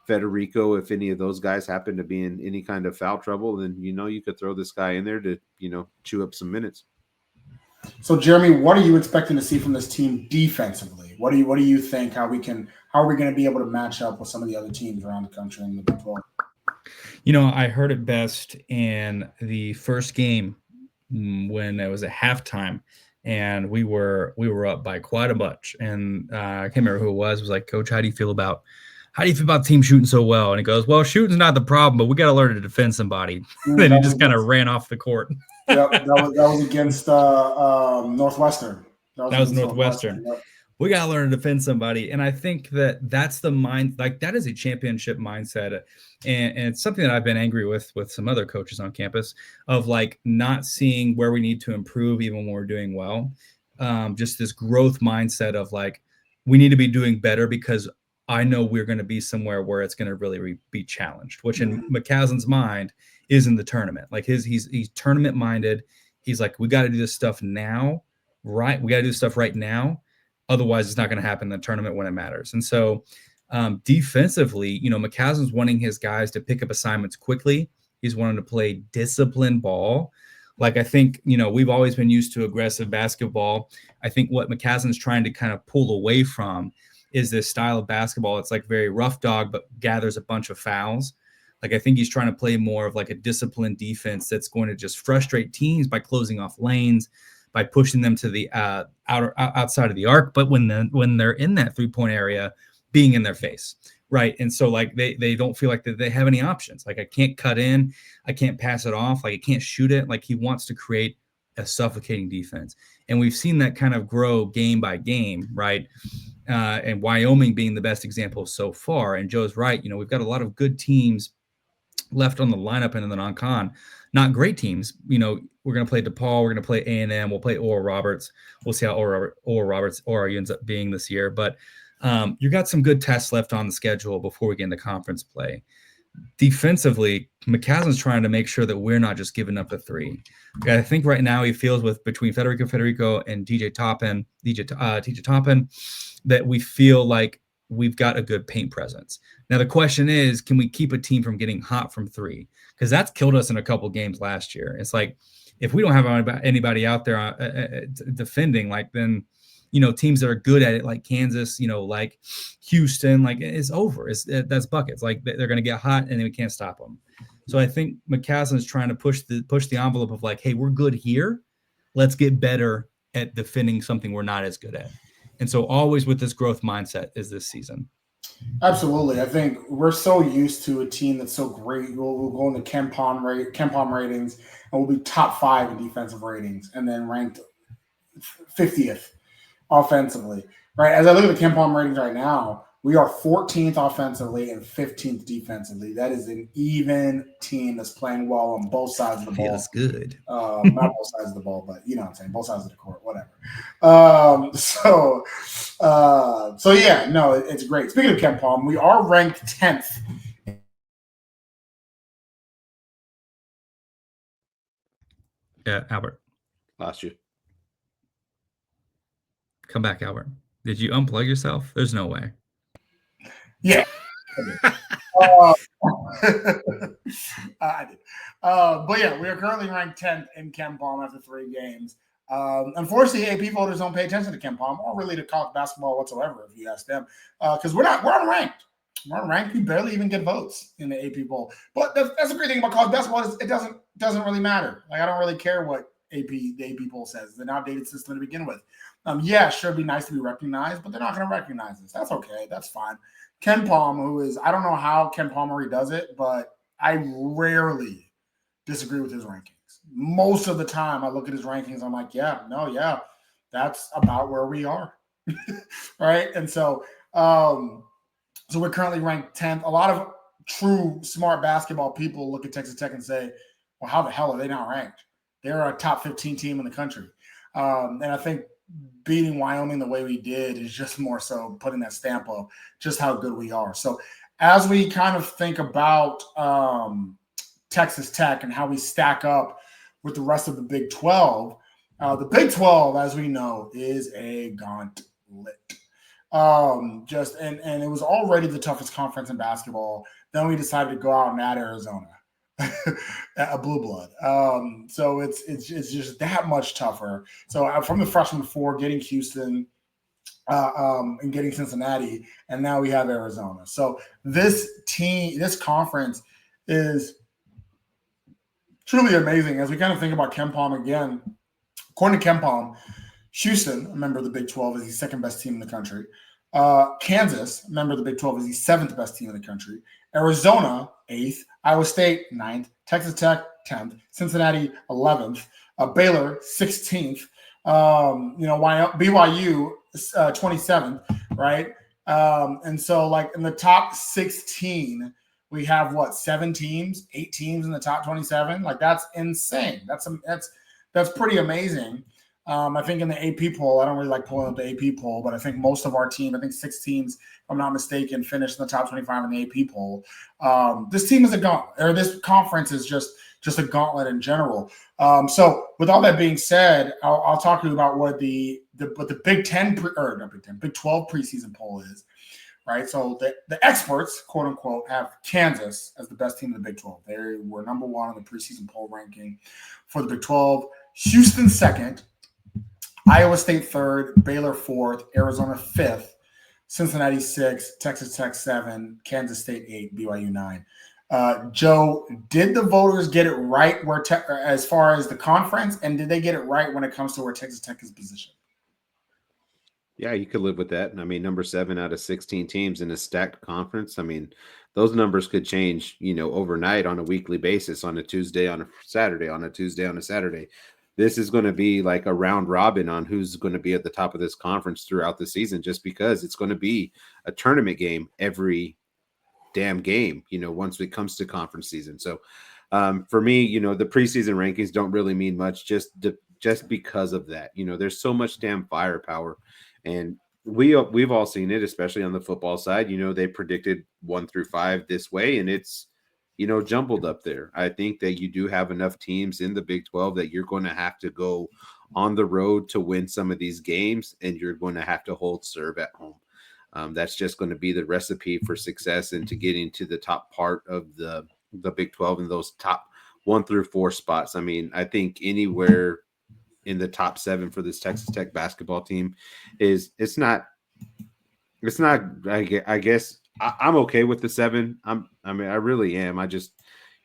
Federico. If any of those guys happen to be in any kind of foul trouble, then, you could throw this guy in there to, chew up some minutes. So, Jeremy, what are you expecting to see from this team defensively? What do you think? How are we going to be able to match up with some of the other teams around the country in the Big 12? I heard it best in the first game when it was at halftime, and we were up by quite a bunch. And I can't remember who it was like, Coach, how do you feel about the team shooting so well? And he goes, well, shooting's not the problem, but we got to learn to defend somebody. Then he just kind of ran off the court. Yep, that was against Northwestern. That was Northwestern. Yep. We got to learn to defend somebody. And I think that's the mind, like that is a championship mindset. And it's something that I've been angry with some other coaches on campus, of like not seeing where we need to improve even when we're doing well. Just this growth mindset of like, we need to be doing better because I know we're going to be somewhere where it's going to really be challenged, which in McCaslin's mind is in the tournament. Like he's tournament minded. He's like, we got to do this stuff now, right? We got to do stuff right now. Otherwise, it's not going to happen in the tournament when it matters. And so Defensively, McCaslin's wanting his guys to pick up assignments quickly. He's wanting to play disciplined ball. Like, I think, we've always been used to aggressive basketball. I think what McCaslin's trying to kind of pull away from is this style of basketball. It's like very rough dog, but gathers a bunch of fouls. Like, I think he's trying to play more of like a disciplined defense that's going to just frustrate teams by closing off lanes, by pushing them to the outside of the arc. But when they're in that 3-point area, being in their face, right? And so like they don't feel like that they have any options. Like, I can't cut in, I can't pass it off, like I can't shoot it. Like, he wants to create a suffocating defense, and we've seen that kind of grow game by game, right? And Wyoming being the best example so far. And Joe's right. We've got a lot of good teams left on the lineup and in the non-con, not great teams. We're going to play DePaul. We're going to play A&M. We'll play Oral Roberts. We'll see how Oral Roberts ends up being this year. But you got some good tests left on the schedule before we get into conference play. Defensively, McCaslin's trying to make sure that we're not just giving up the three. I think right now he feels between Federico and TJ Toppin, that we feel like we've got a good paint presence. Now, the question is, can we keep a team from getting hot from three? Because that's killed us in a couple games last year. It's like, if we don't have anybody out there defending, like, then, teams that are good at it, like Kansas, like Houston, like, it's over. That's buckets. Like, they're going to get hot and then we can't stop them. So I think McCaslin's trying to push the envelope of like, hey, we're good here. Let's get better at defending something we're not as good at. And so always with this growth mindset is this season. Absolutely. I think we're so used to a team that's so great. We'll go into KenPom ratings, and we'll be top 5 in defensive ratings and then ranked 50th offensively, right? As I look at the KenPom ratings right now, we are 14th offensively and 15th defensively. That is an even team that's playing well on both sides of the ball. Feels good. Not both sides of the ball, but you know what I'm saying, both sides of the court, whatever. So yeah, no, it's great. Speaking of KenPom, we are ranked 10th. Yeah, Albert. Lost you. Come back, Albert. Did you unplug yourself? There's no way. Yeah. I did. But yeah, we are currently ranked 10th in KenPom after 3 games. Unfortunately, AP voters don't pay attention to KenPom or really to college basketball whatsoever, if you ask them, because we're unranked. We're unranked. We barely even get votes in the AP poll. But that's the great thing about college basketball is it doesn't really matter. Like, I don't really care what the AP poll says. It's an outdated system to begin with. Yeah, sure, it'd be nice to be recognized, but they're not going to recognize us. That's okay. That's fine. KenPom, I don't know how Ken Palmery does it, but I rarely disagree with his rankings. Most of the time I look at his rankings, I'm like, yeah, that's about where we are. Right? And so we're currently ranked 10th. A lot of true smart basketball people look at Texas Tech and say, well, how the hell are they not ranked? They're a top 15 team in the country. And I think beating Wyoming the way we did is just more so putting that stamp of just how good we are. So as we kind of think about Texas Tech and how we stack up with the rest of the Big 12, the Big 12, as we know, is a gauntlet. And it was already the toughest conference in basketball. Then we decided to go out and add Arizona. A blue blood. So it's just that much tougher. So from the freshman 4, getting Houston and getting Cincinnati, and now we have Arizona. So this conference is truly amazing. As we kind of think about KenPom again, according to KenPom, Houston, a member of the Big 12, is the second best team in the country. Kansas, a member of the Big 12, is the 7th best team in the country. Arizona, 8th. Iowa State, 9th. Texas Tech, 10th. Cincinnati, 11th. Baylor, 16th. BYU, 27th, right? And so, like, in the top 16, we have, 7 teams, 8 teams in the top 27? Like, that's insane. That's pretty amazing. I think in the AP poll, I don't really like pulling up the AP poll, but I think most of our team, I think 6 teams, if I'm not mistaken, finished in the top 25 in the AP poll. This team is a gauntlet, or this conference is just a gauntlet in general. So with all that being said, I'll talk to you about what the Big 12 preseason poll is. right? So the experts, quote unquote, have Kansas as the best team in the Big 12. They were number one on the preseason poll ranking for the Big 12. Houston second, Iowa State third, Baylor fourth, Arizona fifth, Cincinnati sixth, Texas Tech seven, Kansas State eight, BYU nine. Joe, did the voters get it right as far as the conference, and did they get it right when it comes to where Texas Tech is positioned? Yeah, you could live with that. I mean, number 7 out of 16 teams in a stacked conference. I mean, those numbers could change, overnight on a weekly basis, on a Tuesday, on a Saturday, on a Tuesday, on a Saturday. This is going to be like a round robin on who's going to be at the top of this conference throughout the season, just because it's going to be a tournament game every damn game, once it comes to conference season. So for me, the preseason rankings don't really mean much just because of that. There's so much damn firepower. And we've all seen it, especially on the football side. They predicted 1 through 5 this way, and it's, jumbled up there. I think that you do have enough teams in the Big 12 that you're going to have to go on the road to win some of these games, and you're going to have to hold serve at home. That's just going to be the recipe for success and to getting to the top part of the Big 12 and those top 1 through 4 spots. I mean, I think anywhere in the top 7 for this Texas Tech basketball team it's not I guess I'm okay with the 7. I really am. I just,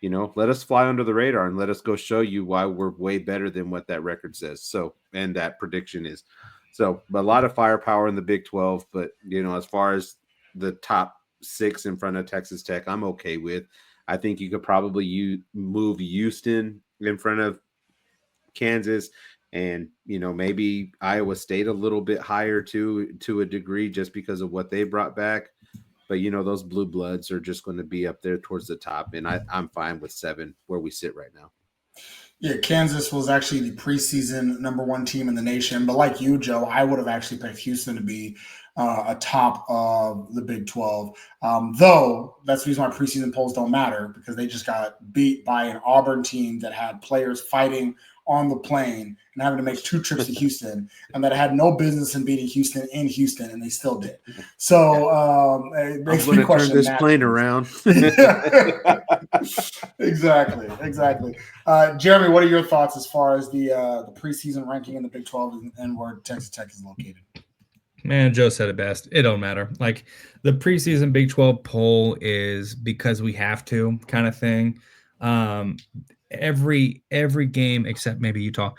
let us fly under the radar and let us go show you why we're way better than what that record says. So, and that prediction is. So, but a lot of firepower in the Big 12, but as far as the top 6 in front of Texas Tech, I'm okay with. I think you could probably move Houston in front of Kansas, and maybe Iowa State a little bit higher to a degree, just because of what they brought back. But those blue bloods are just going to be up there towards the top, and I'm fine with 7 where we sit right now. Yeah, Kansas was actually the preseason number 1 team in the nation. But like you, Joe, I would have actually picked Houston to be atop of the Big 12. Though that's the reason why preseason polls don't matter, because they just got beat by an Auburn team that had players fighting on the plane and having to make 2 trips to Houston, and that had no business in beating Houston in Houston, and they still did. So it makes me question this plane around. Exactly. Jeremy, what are your thoughts as far as the preseason ranking in the Big 12 and where Texas Tech is located? Man, Joe said it best. It don't matter. Like, the preseason Big 12 poll is because we have to kind of thing. Every game except maybe Utah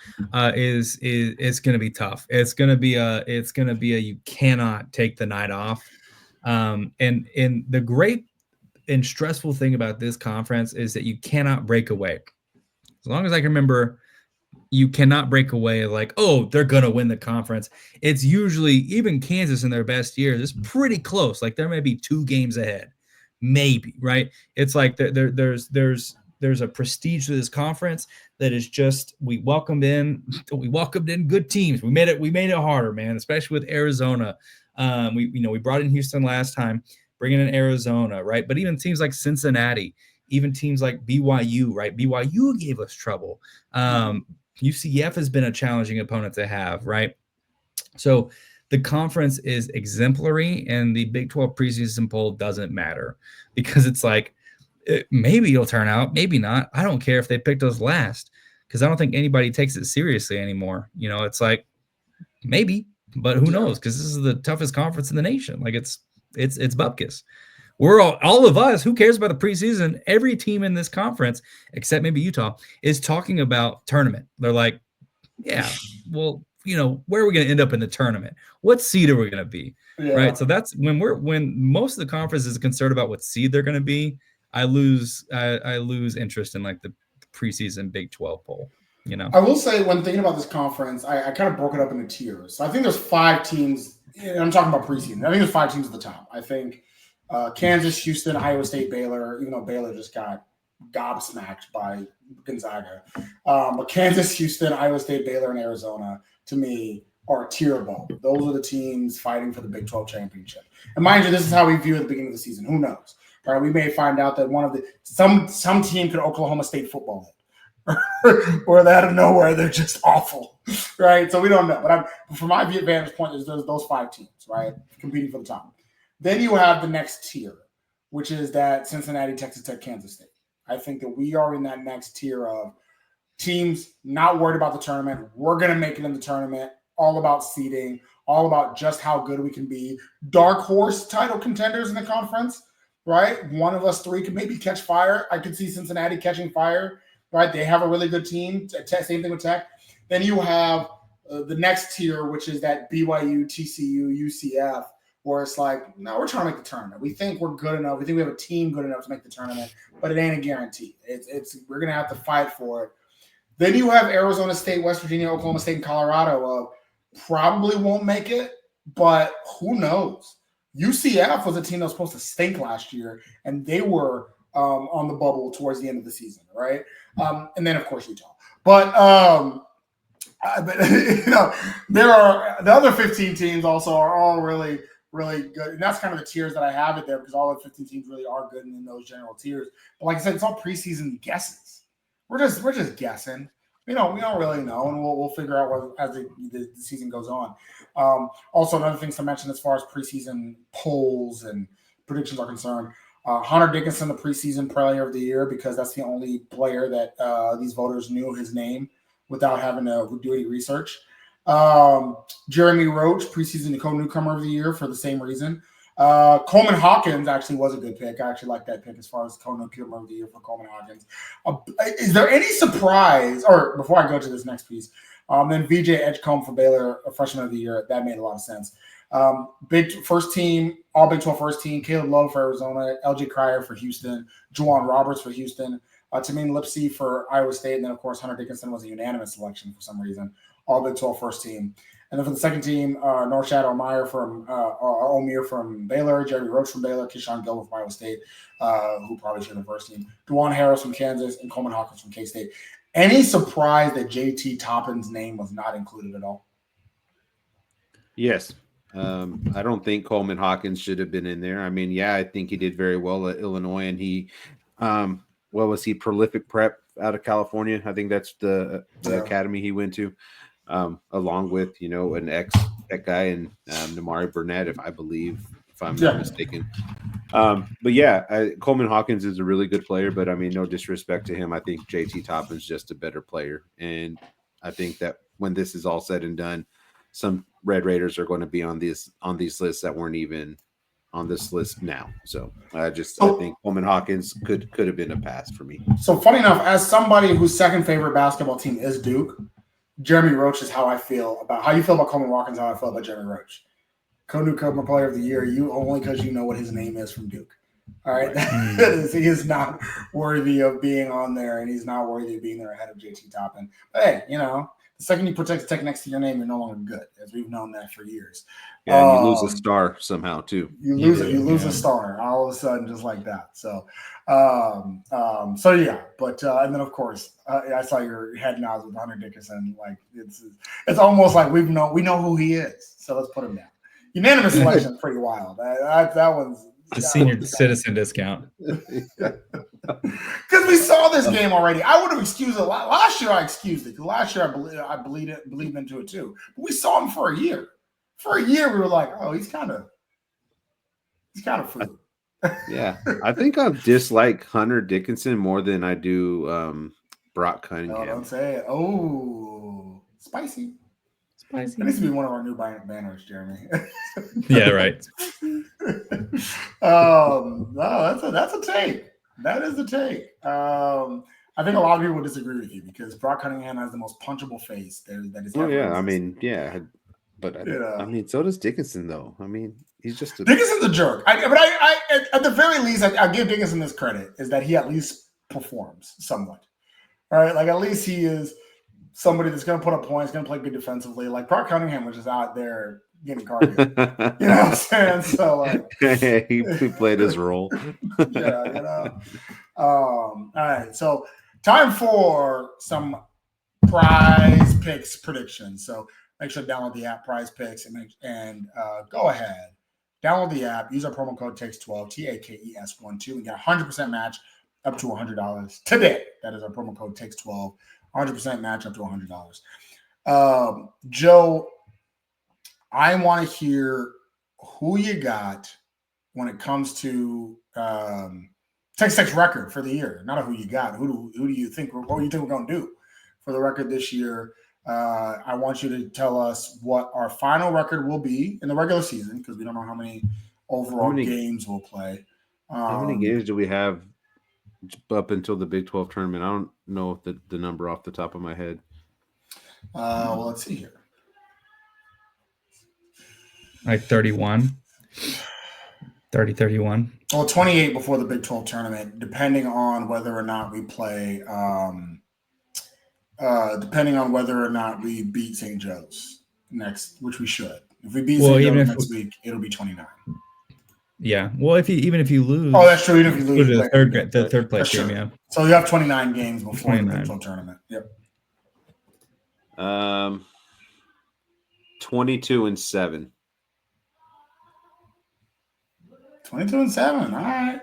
is going to be tough. It's going to be a you cannot take the night off. And the great and stressful thing about this conference is that you cannot break away. As long as I can remember, you cannot break away like, oh, they're going to win the conference. It's usually, even Kansas in their best years, is pretty close. Like, there may be 2 games ahead, maybe, right? It's like there's a prestige to this conference that is just, we welcomed in good teams. We made it harder, man, especially with Arizona. We brought in Houston last time, bringing in Arizona, right? But even teams like Cincinnati, even teams like BYU, right? BYU gave us trouble. UCF has been a challenging opponent to have, right? So the conference is exemplary, and the Big 12 preseason poll doesn't matter, because it's like, maybe it'll turn out, maybe not. I don't care if they picked us last, because I don't think anybody takes it seriously anymore. It's like, maybe, but who knows? Because this is the toughest conference in the nation. Like, it's bupkis. We're all of us, who cares about the preseason? Every team in this conference, except maybe Utah, is talking about tournament. They're like, yeah, well, where are we going to end up in the tournament? What seed are we going to be? Yeah. Right. So that's when most of the conference is concerned about what seed they're going to be. I lose interest in like the preseason Big 12 poll. I will say, when thinking about this conference, I kind of broke it up into tiers. So I think there's 5 teams. I'm talking about preseason. I think there's 5 teams at the top. I think Kansas, Houston, Iowa State, Baylor, even though Baylor just got gobsmacked by Gonzaga. But Kansas, Houston, Iowa State, Baylor, and Arizona, to me, are a tier above. Those are the teams fighting for the Big 12 championship. And mind you, this is how we view it at the beginning of the season. Who knows? Right? We may find out that some team could Oklahoma State football it. Or out of nowhere, they're just awful. Right? So we don't know. But from my vantage point, there's those 5 teams, right, competing for the top. Then you have the next tier, which is that Cincinnati, Texas Tech, Kansas State. I think that we are in that next tier of teams not worried about the tournament. We're going to make it in the tournament. All about seeding, all about just how good we can be. Dark horse title contenders in the conference, right? One of us three could maybe catch fire. I could see Cincinnati catching fire, right? They have a really good team. Same thing with Tech. Then you have the next tier, which is that BYU, TCU, UCF, where it's like, no, we're trying to make the tournament. We think we're good enough. We think we have a team good enough to make the tournament, but it ain't a guarantee. We're going to have to fight for it. Then you have Arizona State, West Virginia, Oklahoma State, and Colorado. Probably won't make it, but who knows? UCF was a team that was supposed to stink last year, and they were on the bubble towards the end of the season, right? And then, of course, Utah. But there are the other 15 teams also are all really, really good. And that's kind of the tiers that I have it there because all the 15 teams really are good in those general tiers. But like I said, it's all preseason guesses. We're just guessing. We don't really know, and we'll figure out as the season goes on. Also, another thing to mention as far as preseason polls and predictions are concerned, Hunter Dickinson, the preseason player of the year, because that's the only player that these voters knew his name without having to do any research. Jeremy Roach, preseason newcomer of the year for the same reason. Coleman Hawkins actually was a good pick. I actually like that pick as far as newcomer of the year for Coleman Hawkins. Is there any surprise, or before I go to this next piece, then VJ Edgecombe for Baylor, a freshman of the year, that made a lot of sense. Big first team, all Big 12 first team, Caleb Love for Arizona, LJ Cryer for Houston, Juwan Roberts for Houston, Tamin Lipsey for Iowa State, and then, of course, Hunter Dickinson was a unanimous selection for some reason, all Big 12 first team. And then for the second team, Norshad Omier from Baylor, Jeremy Roach from Baylor, Keyshawn Gilbert from Iowa State, who probably should have the first team, DeJuan Harris from Kansas, and Coleman Hawkins from K-State. Any surprise that JT Toppin's name was not included at all? Yes. I don't think Coleman Hawkins should have been in there. I mean, yeah, I think he did very well at Illinois, and he prolific prep out of California. I think that's the academy he went to. Along with, an ex-Tech guy and Namari Burnett, if I'm not mistaken. But yeah, Coleman Hawkins is a really good player, but I mean, no disrespect to him. I think JT Toppin's just a better player. And I think that when this is all said and done, some Red Raiders are going to be on these lists that weren't even on this list now. So I think Coleman Hawkins could have been a pass for me. So funny enough, as somebody whose second favorite basketball team is Duke, Jeremy Roach is how you feel about Coleman Hawkins, how I feel about Jeremy Roach. Co-newcomer player of the year, you only because you know what his name is from Duke. All right. He is not worthy of being on there, and he's not worthy of being there ahead of JT Toppin. But hey, the second you put Texas Tech next to your name, you're no longer good, as we've known that for years. Yeah, and you lose a star somehow too. You lose a star all of a sudden, just like that. So, yeah. But and then of course, I saw your head nods with Hunter Dickinson. Like it's almost like we know who he is. So let's put him down. Unanimous selection, pretty wild. That one's a senior citizen discount. Because we saw this game already. I would have excused it. Last year I excused it. Last year I believed into it too. But we saw him for a year. For a year, we were like, oh, he's kind of food. Yeah. I think I dislike Hunter Dickinson more than I do Brock Cunningham. No, don't say it. Oh, spicy. That needs to be one of our new banners, Jeremy. Yeah, right. No, that's a take. That is a take. I think a lot of people would disagree with you because Brock Cunningham has the most punchable face that is. Oh yeah, I mean, yeah, but I mean, so does Dickinson though. I mean, he's just Dickinson's a jerk. But at the very least, I give Dickinson this credit is that he at least performs somewhat. All right, like at least he is somebody that's going to put up points, going to play good defensively. Like Brock Cunningham was just out there getting cardio. You know what I'm saying? So like, he played his role. Yeah, all right, so time for some prize picks predictions. So make sure to download the app Prize Picks and go ahead. Download the app. Use our promo code TAKES12, TAKES12, and get a 100% match up to $100 today. That is our promo code TAKES12. 100% match up to $100. Joe, I want to hear who you got when it comes to Texas Tech's record for the year. Not who you got. Who do you think? What do you think we're going to do for the record this year? I want you to tell us what our final record will be in the regular season because we don't know how many overall games we'll play. How many games do we have up until the Big 12 tournament? I don't know the number off the top of my head. Well, let's see here. Like 31. 31. Well, 28 before the Big 12 tournament, depending on whether or not we play, depending on whether or not we beat St. Joe's next, which we should. If we beat St. Joe's next week, it'll be 29. Yeah. Well, even if you lose. Oh, that's true. Even if you lose. The third place game, yeah. So you have 29 games before the Big 12 tournament. Yep. 22-7. 22-7. All right.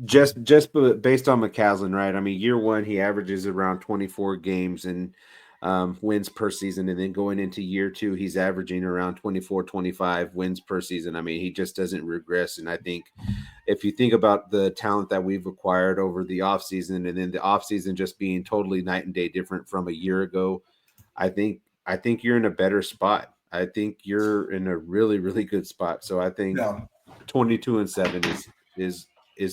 Just based on McCaslin, right? I mean, year one, he averages around 24 games and wins per season. And then going into year two, he's averaging around 24, 25 wins per season. I mean, he just doesn't regress. And I think if you think about the talent that we've acquired over the offseason and then the offseason just being totally night and day different from a year ago, I think you're in a better spot. I think you're in a really, really good spot. So I think 22-7 is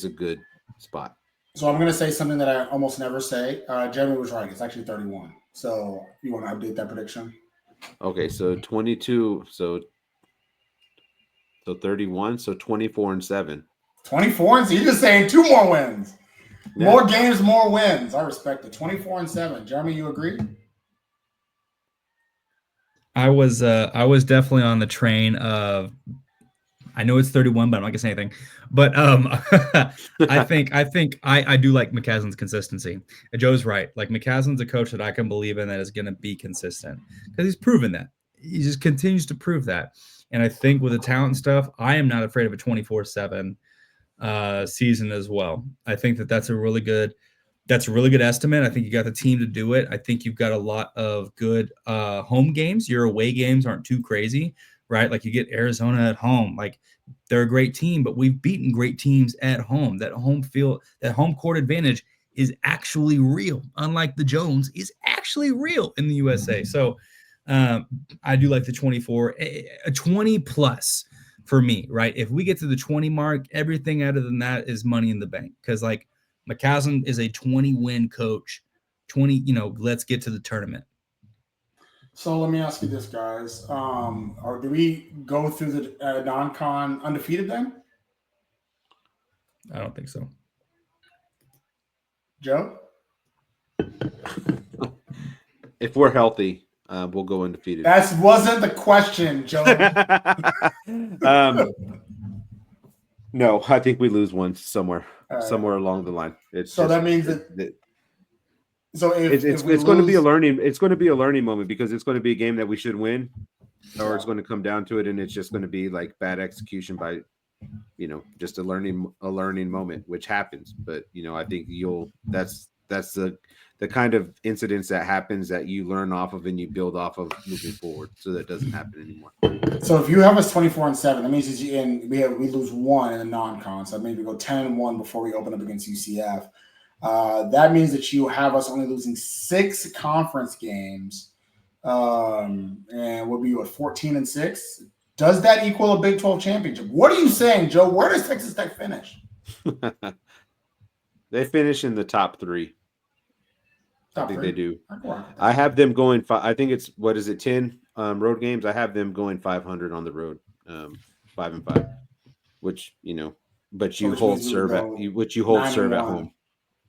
a good spot. So I'm going to say something that I almost never say. Jeremy was right. It's actually 31. So you want to update that prediction? Okay, so 22. So 31. So 24-7. 24 you're just saying 2 more wins. Yeah. More games, more wins. I respect it. 24-7. Jeremy, you agree? I was definitely on the train of. I know it's 31, but I'm not gonna say anything. But I think I do like McCaslin's consistency. Joe's right. Like McCaslin's a coach that I can believe in that is gonna be consistent because he's proven that. He just continues to prove that. And I think with the talent stuff, I am not afraid of a 24/7 season as well. I think that's a really good estimate. I think you got the team to do it. I think you've got a lot of good home games. Your away games aren't too crazy, right? Like you get Arizona at home. Like they're a great team, but we've beaten great teams at home. That home court advantage is actually real. Unlike the Jones, is actually real in the USA. So I do like the 24, a 20 plus for me, right? If we get to the 20 mark, everything other than that is money in the bank. Because like McCaslin is a 20-win coach. 20, let's get to the tournament. So let me ask you this, guys. Or do we go through the non-con undefeated then? I don't think so. Joe? If we're healthy, we'll go undefeated. That wasn't the question, Joe. No, I think we lose one somewhere along the line. That means that. So it's going to be a learning. It's going to be a learning moment because it's going to be a game that we should win, or it's going to come down to it, and it's just going to be like bad execution by, just a learning moment, which happens. But I think that's the kind of incidents that happens that you learn off of and you build off of moving forward, so that doesn't happen anymore. So if you have us 24-7, that means we lose one in the non-con. So maybe we go 10-1 before we open up against UCF. That means that you have us only losing 6 conference games, and we'll be at 14-6. Does that equal a Big 12 championship? What are you saying, Joe? Where does Texas Tech finish? They finish in the top 3. I think they do. Wow. I have them going. I think it's 10 road games. I have them going 500 on the road, 5-5, which but you hold serve at home.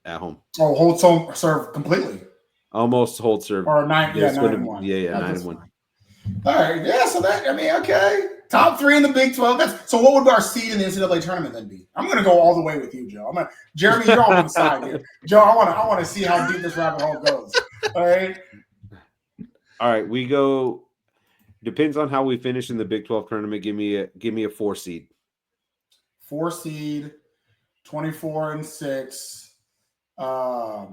At home. Oh, hold serve completely. Almost hold serve. Or 9-1. Yeah, 9-1. All right, yeah. So okay. Top 3 in the Big 12. So what would our seed in the NCAA tournament then be? I'm going to go all the way with you, Joe. Jeremy, you're on one side here. Joe, I want to see how deep this rabbit hole goes. All right. We go. Depends on how we finish in the Big 12 tournament. Give me a 4 seed. 4 seed, 24-6, or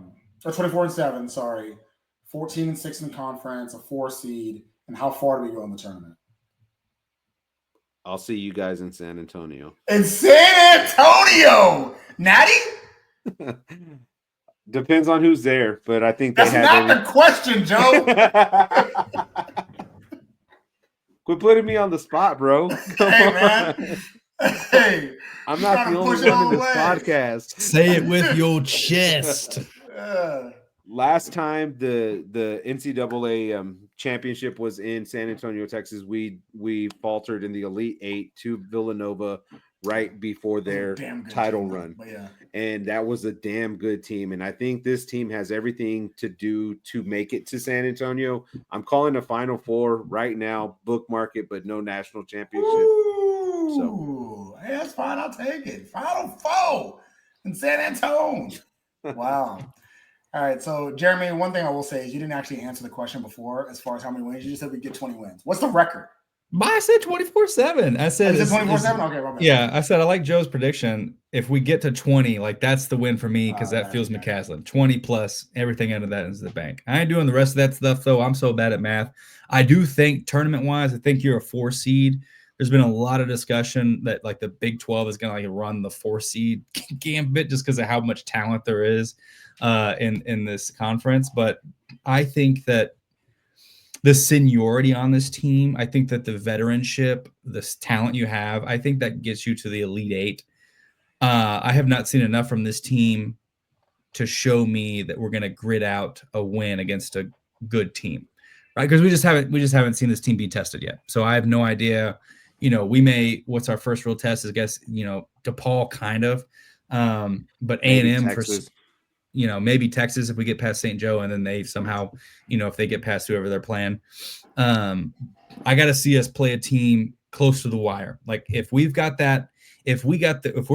24-7. Sorry, 14-6 in the conference, a 4 seed, and how far do we go in the tournament? I'll see you guys in San Antonio. In San Antonio, Natty? Depends on who's there, but I think that's not the question, Joe. Quit putting me on the spot, bro. Hey, man. Hey, I'm not the only one in this podcast. Say it with your chest. Last time the NCAA championship was in San Antonio, Texas, we faltered in the Elite Eight to Villanova right before their title run. Yeah. And that was a damn good team. And I think this team has everything to do to make it to San Antonio. I'm calling a Final Four right now, bookmark it, but no national championship. Ooh, so hey, that's fine. I'll take it. Final Four in San Antonio. Wow. All right. So, Jeremy, one thing I will say is you didn't actually answer the question before as far as how many wins. You just said we get 20 wins. What's the record? I said 24-7. I said 24-7. Okay, Robert. Yeah, I said I like Joe's prediction. If we get to 20, like that's the win for me because that feels McCaslin. 20 plus everything out of that is the bank. I ain't doing the rest of that stuff though. I'm so bad at math. I do think tournament wise, I think you're a 4 seed. There's been a lot of discussion that like the Big 12 is going to like run the 4 seed gambit just because of how much talent there is in this conference. But I think that the seniority on this team, I think that the veteranship, this talent you have, I think that gets you to the Elite Eight. I have not seen enough from this team to show me that we're going to grit out a win against a good team, right? Because we just haven't seen this team be tested yet. So I have no idea. You know, what's our first real test is, I guess, you know, DePaul kind of, but A&M for. You know, maybe Texas if we get past St. Joe, and then they somehow, you know, if they get past whoever they're playing. I got to see us play a team close to the wire. Like if we're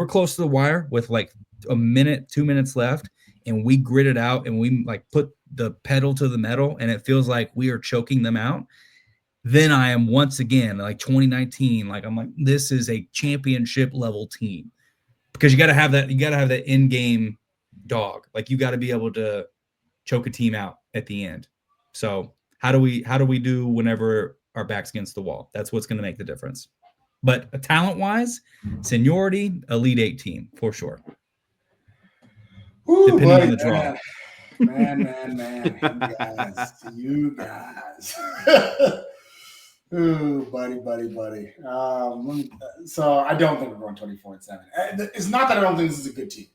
close to the wire with like a minute, 2 minutes left, and we grit it out and we like put the pedal to the metal, and it feels like we are choking them out, then I am once again like 2019. Like I'm like, this is a championship level team because you got to have that. You got to have that in game dog. Like you got to be able to choke a team out at the end. So how do we do whenever our back's against the wall? That's what's going to make the difference. But talent wise, seniority, Elite Eight team for sure. Ooh, depending buddy, on the draw. Man. You guys. Ooh, buddy. So I don't think we're going 24-7. It's not that I don't think this is a good team.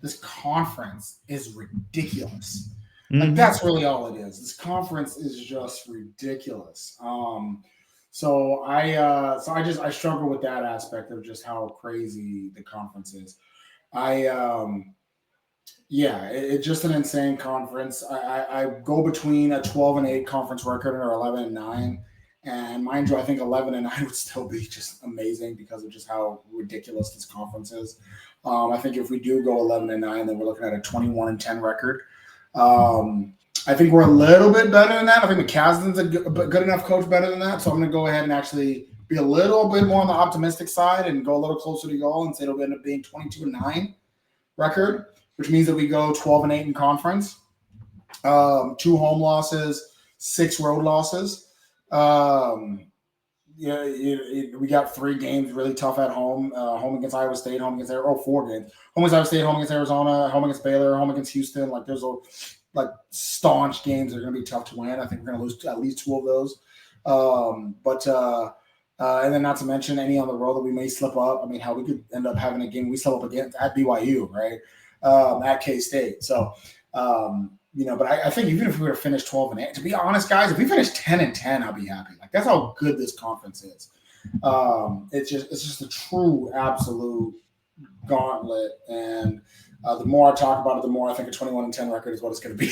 This conference is ridiculous. Like that's really all it is. This conference is just ridiculous. So I struggle with that aspect of just how crazy the conference is. It's just an insane conference. I go between a 12-8 conference record or 11-9. And mind you, I think 11-9 would still be just amazing because of just how ridiculous this conference is. I think if we do go 11-9, then we're looking at a 21-10 record. I think we're a little bit better than that. I think McCaslin's a good enough coach better than that. So I'm going to go ahead and actually be a little bit more on the optimistic side and go a little closer to goal and say it'll end up being 22-9 record, which means that we go 12-8 in conference, 2 home losses, 6 road losses. We got 3 games really tough at home. Home against Iowa State, home against 4 games. Home against Iowa State, home against Arizona, home against Baylor, home against Houston. Like there's staunch games that are going to be tough to win. I think we're going to lose at least 2 of those. And then not to mention any on the road that we may slip up. I mean, we could end up having a game we slip up against at BYU, right? At K-State. So, but I think even if we were to finish 12-8, to be honest, guys, if we finish 10-10, I'll be happy. Like that's how good this conference is. It's just a true absolute gauntlet. And the more I talk about it, the more I think a 21-10 record is what it's going to be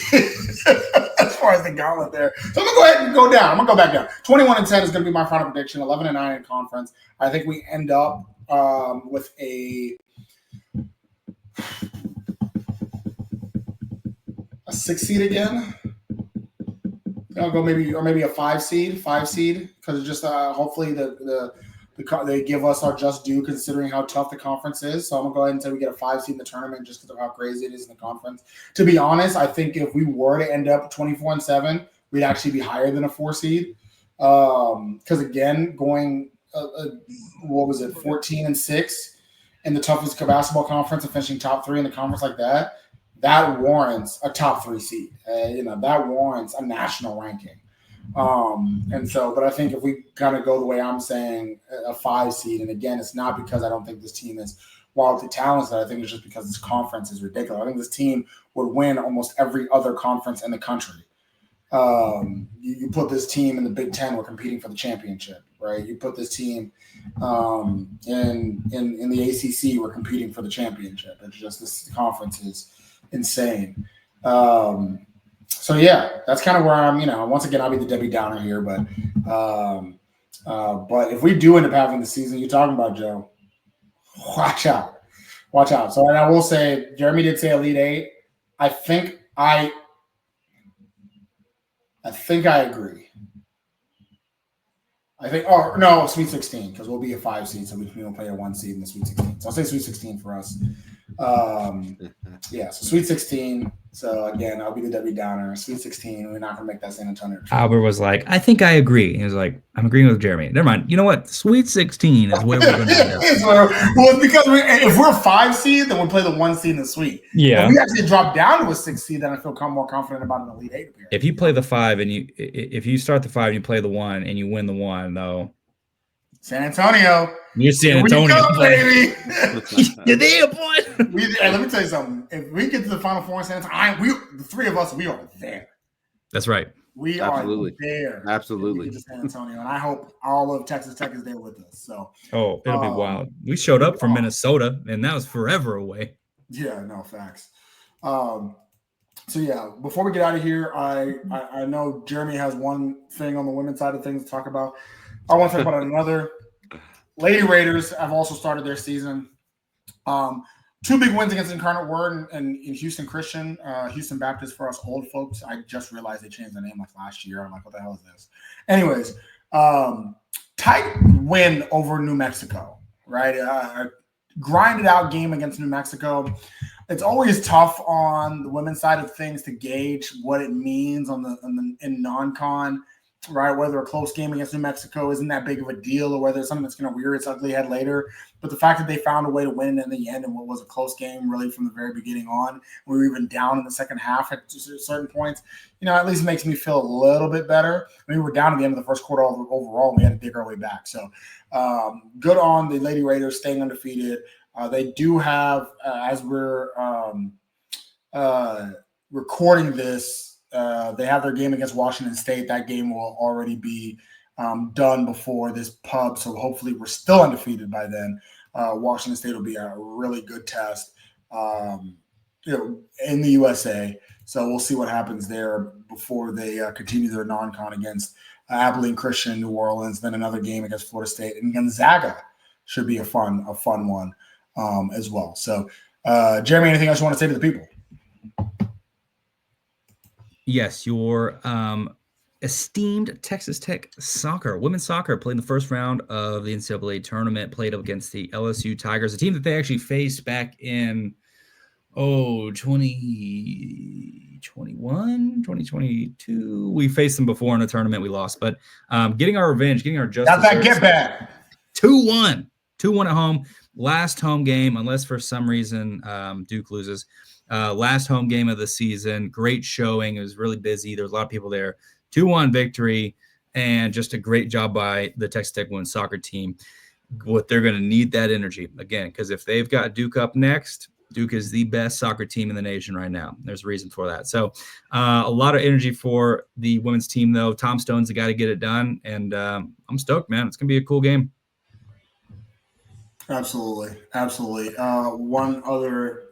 as far as the gauntlet there. So I'm going to go ahead and go down. I'm going to go back down. 21-10 is going to be my final prediction. 11-9 in conference. I think we end up with a 6 seed again. I'll go maybe a 5 seed, because it's just hopefully they give us our just due considering how tough the conference is. So I'm gonna go ahead and say we get a 5 seed in the tournament just because of how crazy it is in the conference. To be honest, I think if we were to end up 24-7, we'd actually be higher than a 4 seed. Because again, going what was it, 14-6 in the toughest basketball conference and finishing top 3 in the conference like that, that warrants a top 3 seed. That warrants a national ranking. But I think if we kind of go the way I'm saying, a 5 seed, and again, it's not because I don't think this team is wildly talented. I think it's just because this conference is ridiculous. I think this team would win almost every other conference in the country. You put this team in the Big Ten, we're competing for the championship, right? You put this team in the ACC, we're competing for the championship. It's just this conference is insane. So yeah, that's kind of where I'm. Once again, I'll be the Debbie Downer here, but if we do end up having the season you're talking about, Joe, watch out. So, and I will say, Jeremy did say Elite Eight. I think I agree. Sweet 16, because we'll be a 5 seed, so we will play a 1 seed in the Sweet 16. So I'll say Sweet 16 for us. So Sweet 16. So again, I'll be the Debbie Downer. Sweet 16. We're not gonna make that San Antonio trip. Albert was like, I think I agree. He was like, I'm agreeing with Jeremy. Never mind. You know what? Sweet 16 is where we're going to end up. Well, because if we're a 5 seed, then we'll play the 1 seed in the Sweet. Yeah. If we actually drop down to a 6 seed, then I feel more confident about an Elite 8 appearance. If you play the 5 and if you start the 5 and you play the 1 and you win the 1, though. San Antonio. You're San Antonio, baby. You're there, boy. Let me tell you something. If we get to the Final Four in San Antonio, the 3 of us, we are there. That's right. We Absolutely. are there. Absolutely. We get to San Antonio, and I hope all of Texas Tech is there with us. So. Oh, it'll be wild. We showed up from Minnesota, and that was forever away. Yeah, no facts. So yeah, before we get out of here, I know Jeremy has one thing on the women's side of things to talk about. I want to talk about another. Lady Raiders have also started their season. 2 big wins against Incarnate Word and in Houston Christian, Houston Baptist for us old folks. I just realized they changed their name like last year. I'm like, what the hell is this? Anyways, tight win over New Mexico, right? Grinded out game against New Mexico. It's always tough on the women's side of things to gauge what it means in non-con. Right, whether a close game against New Mexico isn't that big of a deal, or whether it's something that's going to rear its ugly head later. But the fact that they found a way to win in the end, and what was a close game really from the very beginning on, we were even down in the second half at certain points, at least makes me feel a little bit better. We were down at the end of the first quarter overall, and we had to dig our way back. So good on the Lady Raiders staying undefeated. They do have, as we're recording this, they have their game against Washington State. That game will already be done before this pub, so hopefully we're still undefeated by then. Washington State will be a really good test, in the USA. So we'll see what happens there before they continue their non-con against Abilene Christian, New Orleans, then another game against Florida State, and Gonzaga should be a fun one as well. So, Jeremy, anything else you want to say to the people? Yes, your esteemed Texas Tech women's soccer played in the first round of the NCAA tournament, played up against the LSU Tigers, a team that they actually faced back in 2021, 2022. We faced them before in a tournament, we lost, but getting our revenge, getting our justice. That's that get back. 2-1 at home. Last home game, unless for some reason Duke loses. Last home game of the season, great showing. It was really busy. There was a lot of people there. 2-1 victory, and just a great job by the Texas Tech women's soccer team. What they're going to need that energy again, because if they've got Duke up next, Duke is the best soccer team in the nation right now. There's a reason for that. So a lot of energy for the women's team, though. Tom Stone's the guy to get it done, and I'm stoked, man. It's going to be a cool game. Absolutely. One other,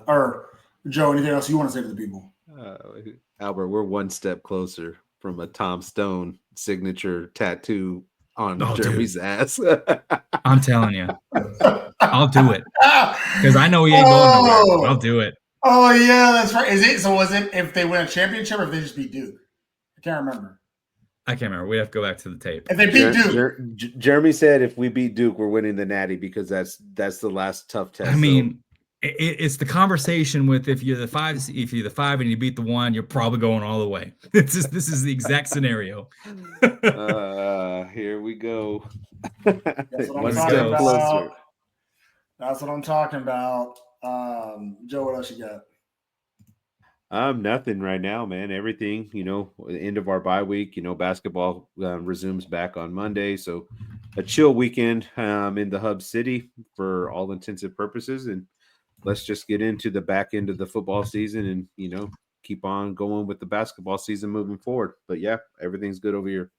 or Joe, anything else you want to say to the people? Albert, we're one step closer from a Tom Stone signature tattoo on Jeremy's ass. I'm telling you, I'll do it because I know he ain't going nowhere. I'll do it. Oh yeah, that's right. Was it if they win a championship or if they just beat Duke? I can't remember. We have to go back to the tape. If they beat Duke, Jeremy said if we beat Duke, we're winning the Natty because that's the last tough test. I mean, it's the conversation with if you're the 5 and you beat the 1, you're probably going all the way. This is the exact scenario. Here we go. That's what I'm One talking step about. closer. That's what I'm talking about. Joe, what else you got? Nothing right now, man. Everything, end of our bye week, basketball resumes back on Monday. So a chill weekend in the hub city for all intensive purposes. And let's just get into the back end of the football season and, keep on going with the basketball season moving forward. But yeah, everything's good over here.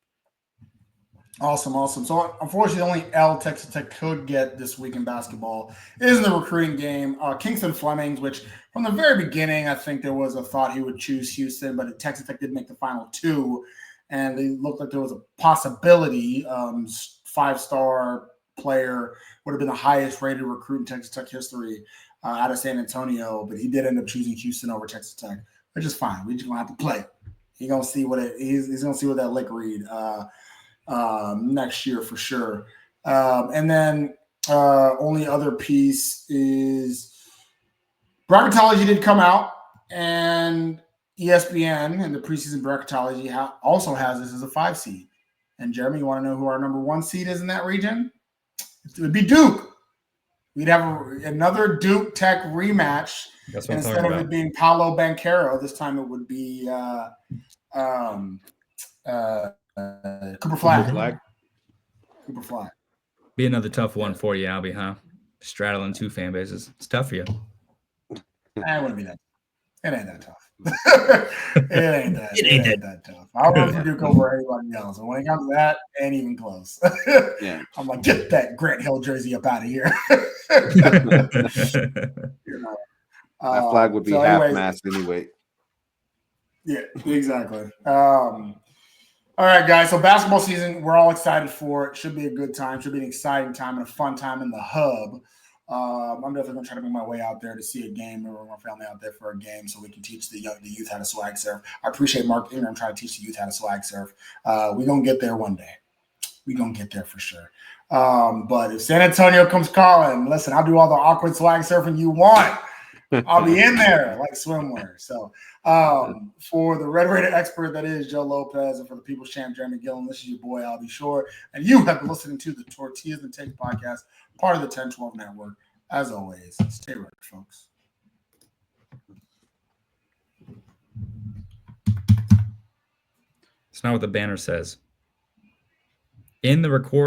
Awesome. So unfortunately, the only L Texas Tech could get this week in basketball is in the recruiting game. Kingston Flemings, which from the very beginning, I think there was a thought he would choose Houston, but Texas Tech did make the final two, and it looked like there was a possibility. 5-star player would have been the highest rated recruit in Texas Tech history out of San Antonio, but he did end up choosing Houston over Texas Tech, which is fine. We're just gonna have to play. He's gonna see what that lick read. Next year for sure. And then only other piece is bracketology did come out, and ESPN and the preseason bracketology also has this as a 5 seed. And Jeremy, you want to know who our number 1 seed is in that region? It would be Duke. We'd have another Duke Tech rematch. That's what and I'm instead talking of about. it being Paolo Banchero, this time it would be Cooper Flag. Cooper Flag. Be another tough one for you, Albie, huh? Straddling 2 fan bases. It's tough for you. It wouldn't be that. It ain't that tough. it ain't that tough. I'll root for Duke over anybody else. And when it comes to that, ain't even close. Yeah. I'm like, get that Grant Hill jersey up out of here. That flag would be half-mast anyway. Yeah, exactly. All right, guys. So basketball season, we're all excited for it. Should be a good time. Should be an exciting time and a fun time in the hub. I'm definitely going to try to make my way out there to see a game. Or my family out there for a game so we can teach the youth how to swag surf. I appreciate Mark Ingram trying to teach the youth how to swag surf. We're going to get there one day. We're going to get there for sure. But if San Antonio comes calling, listen, I'll do all the awkward swag surfing you want. I'll be in there like swimwear. So for the Red Raider expert that is Joe Lopez, and for the People's Champ Jeremy Gillen, this is your boy Albie Shore, and you have been listening to the Tortillas Takes podcast, part of the 1012 Network. As always, stay ready, folks. It's not what the banner says. In the record.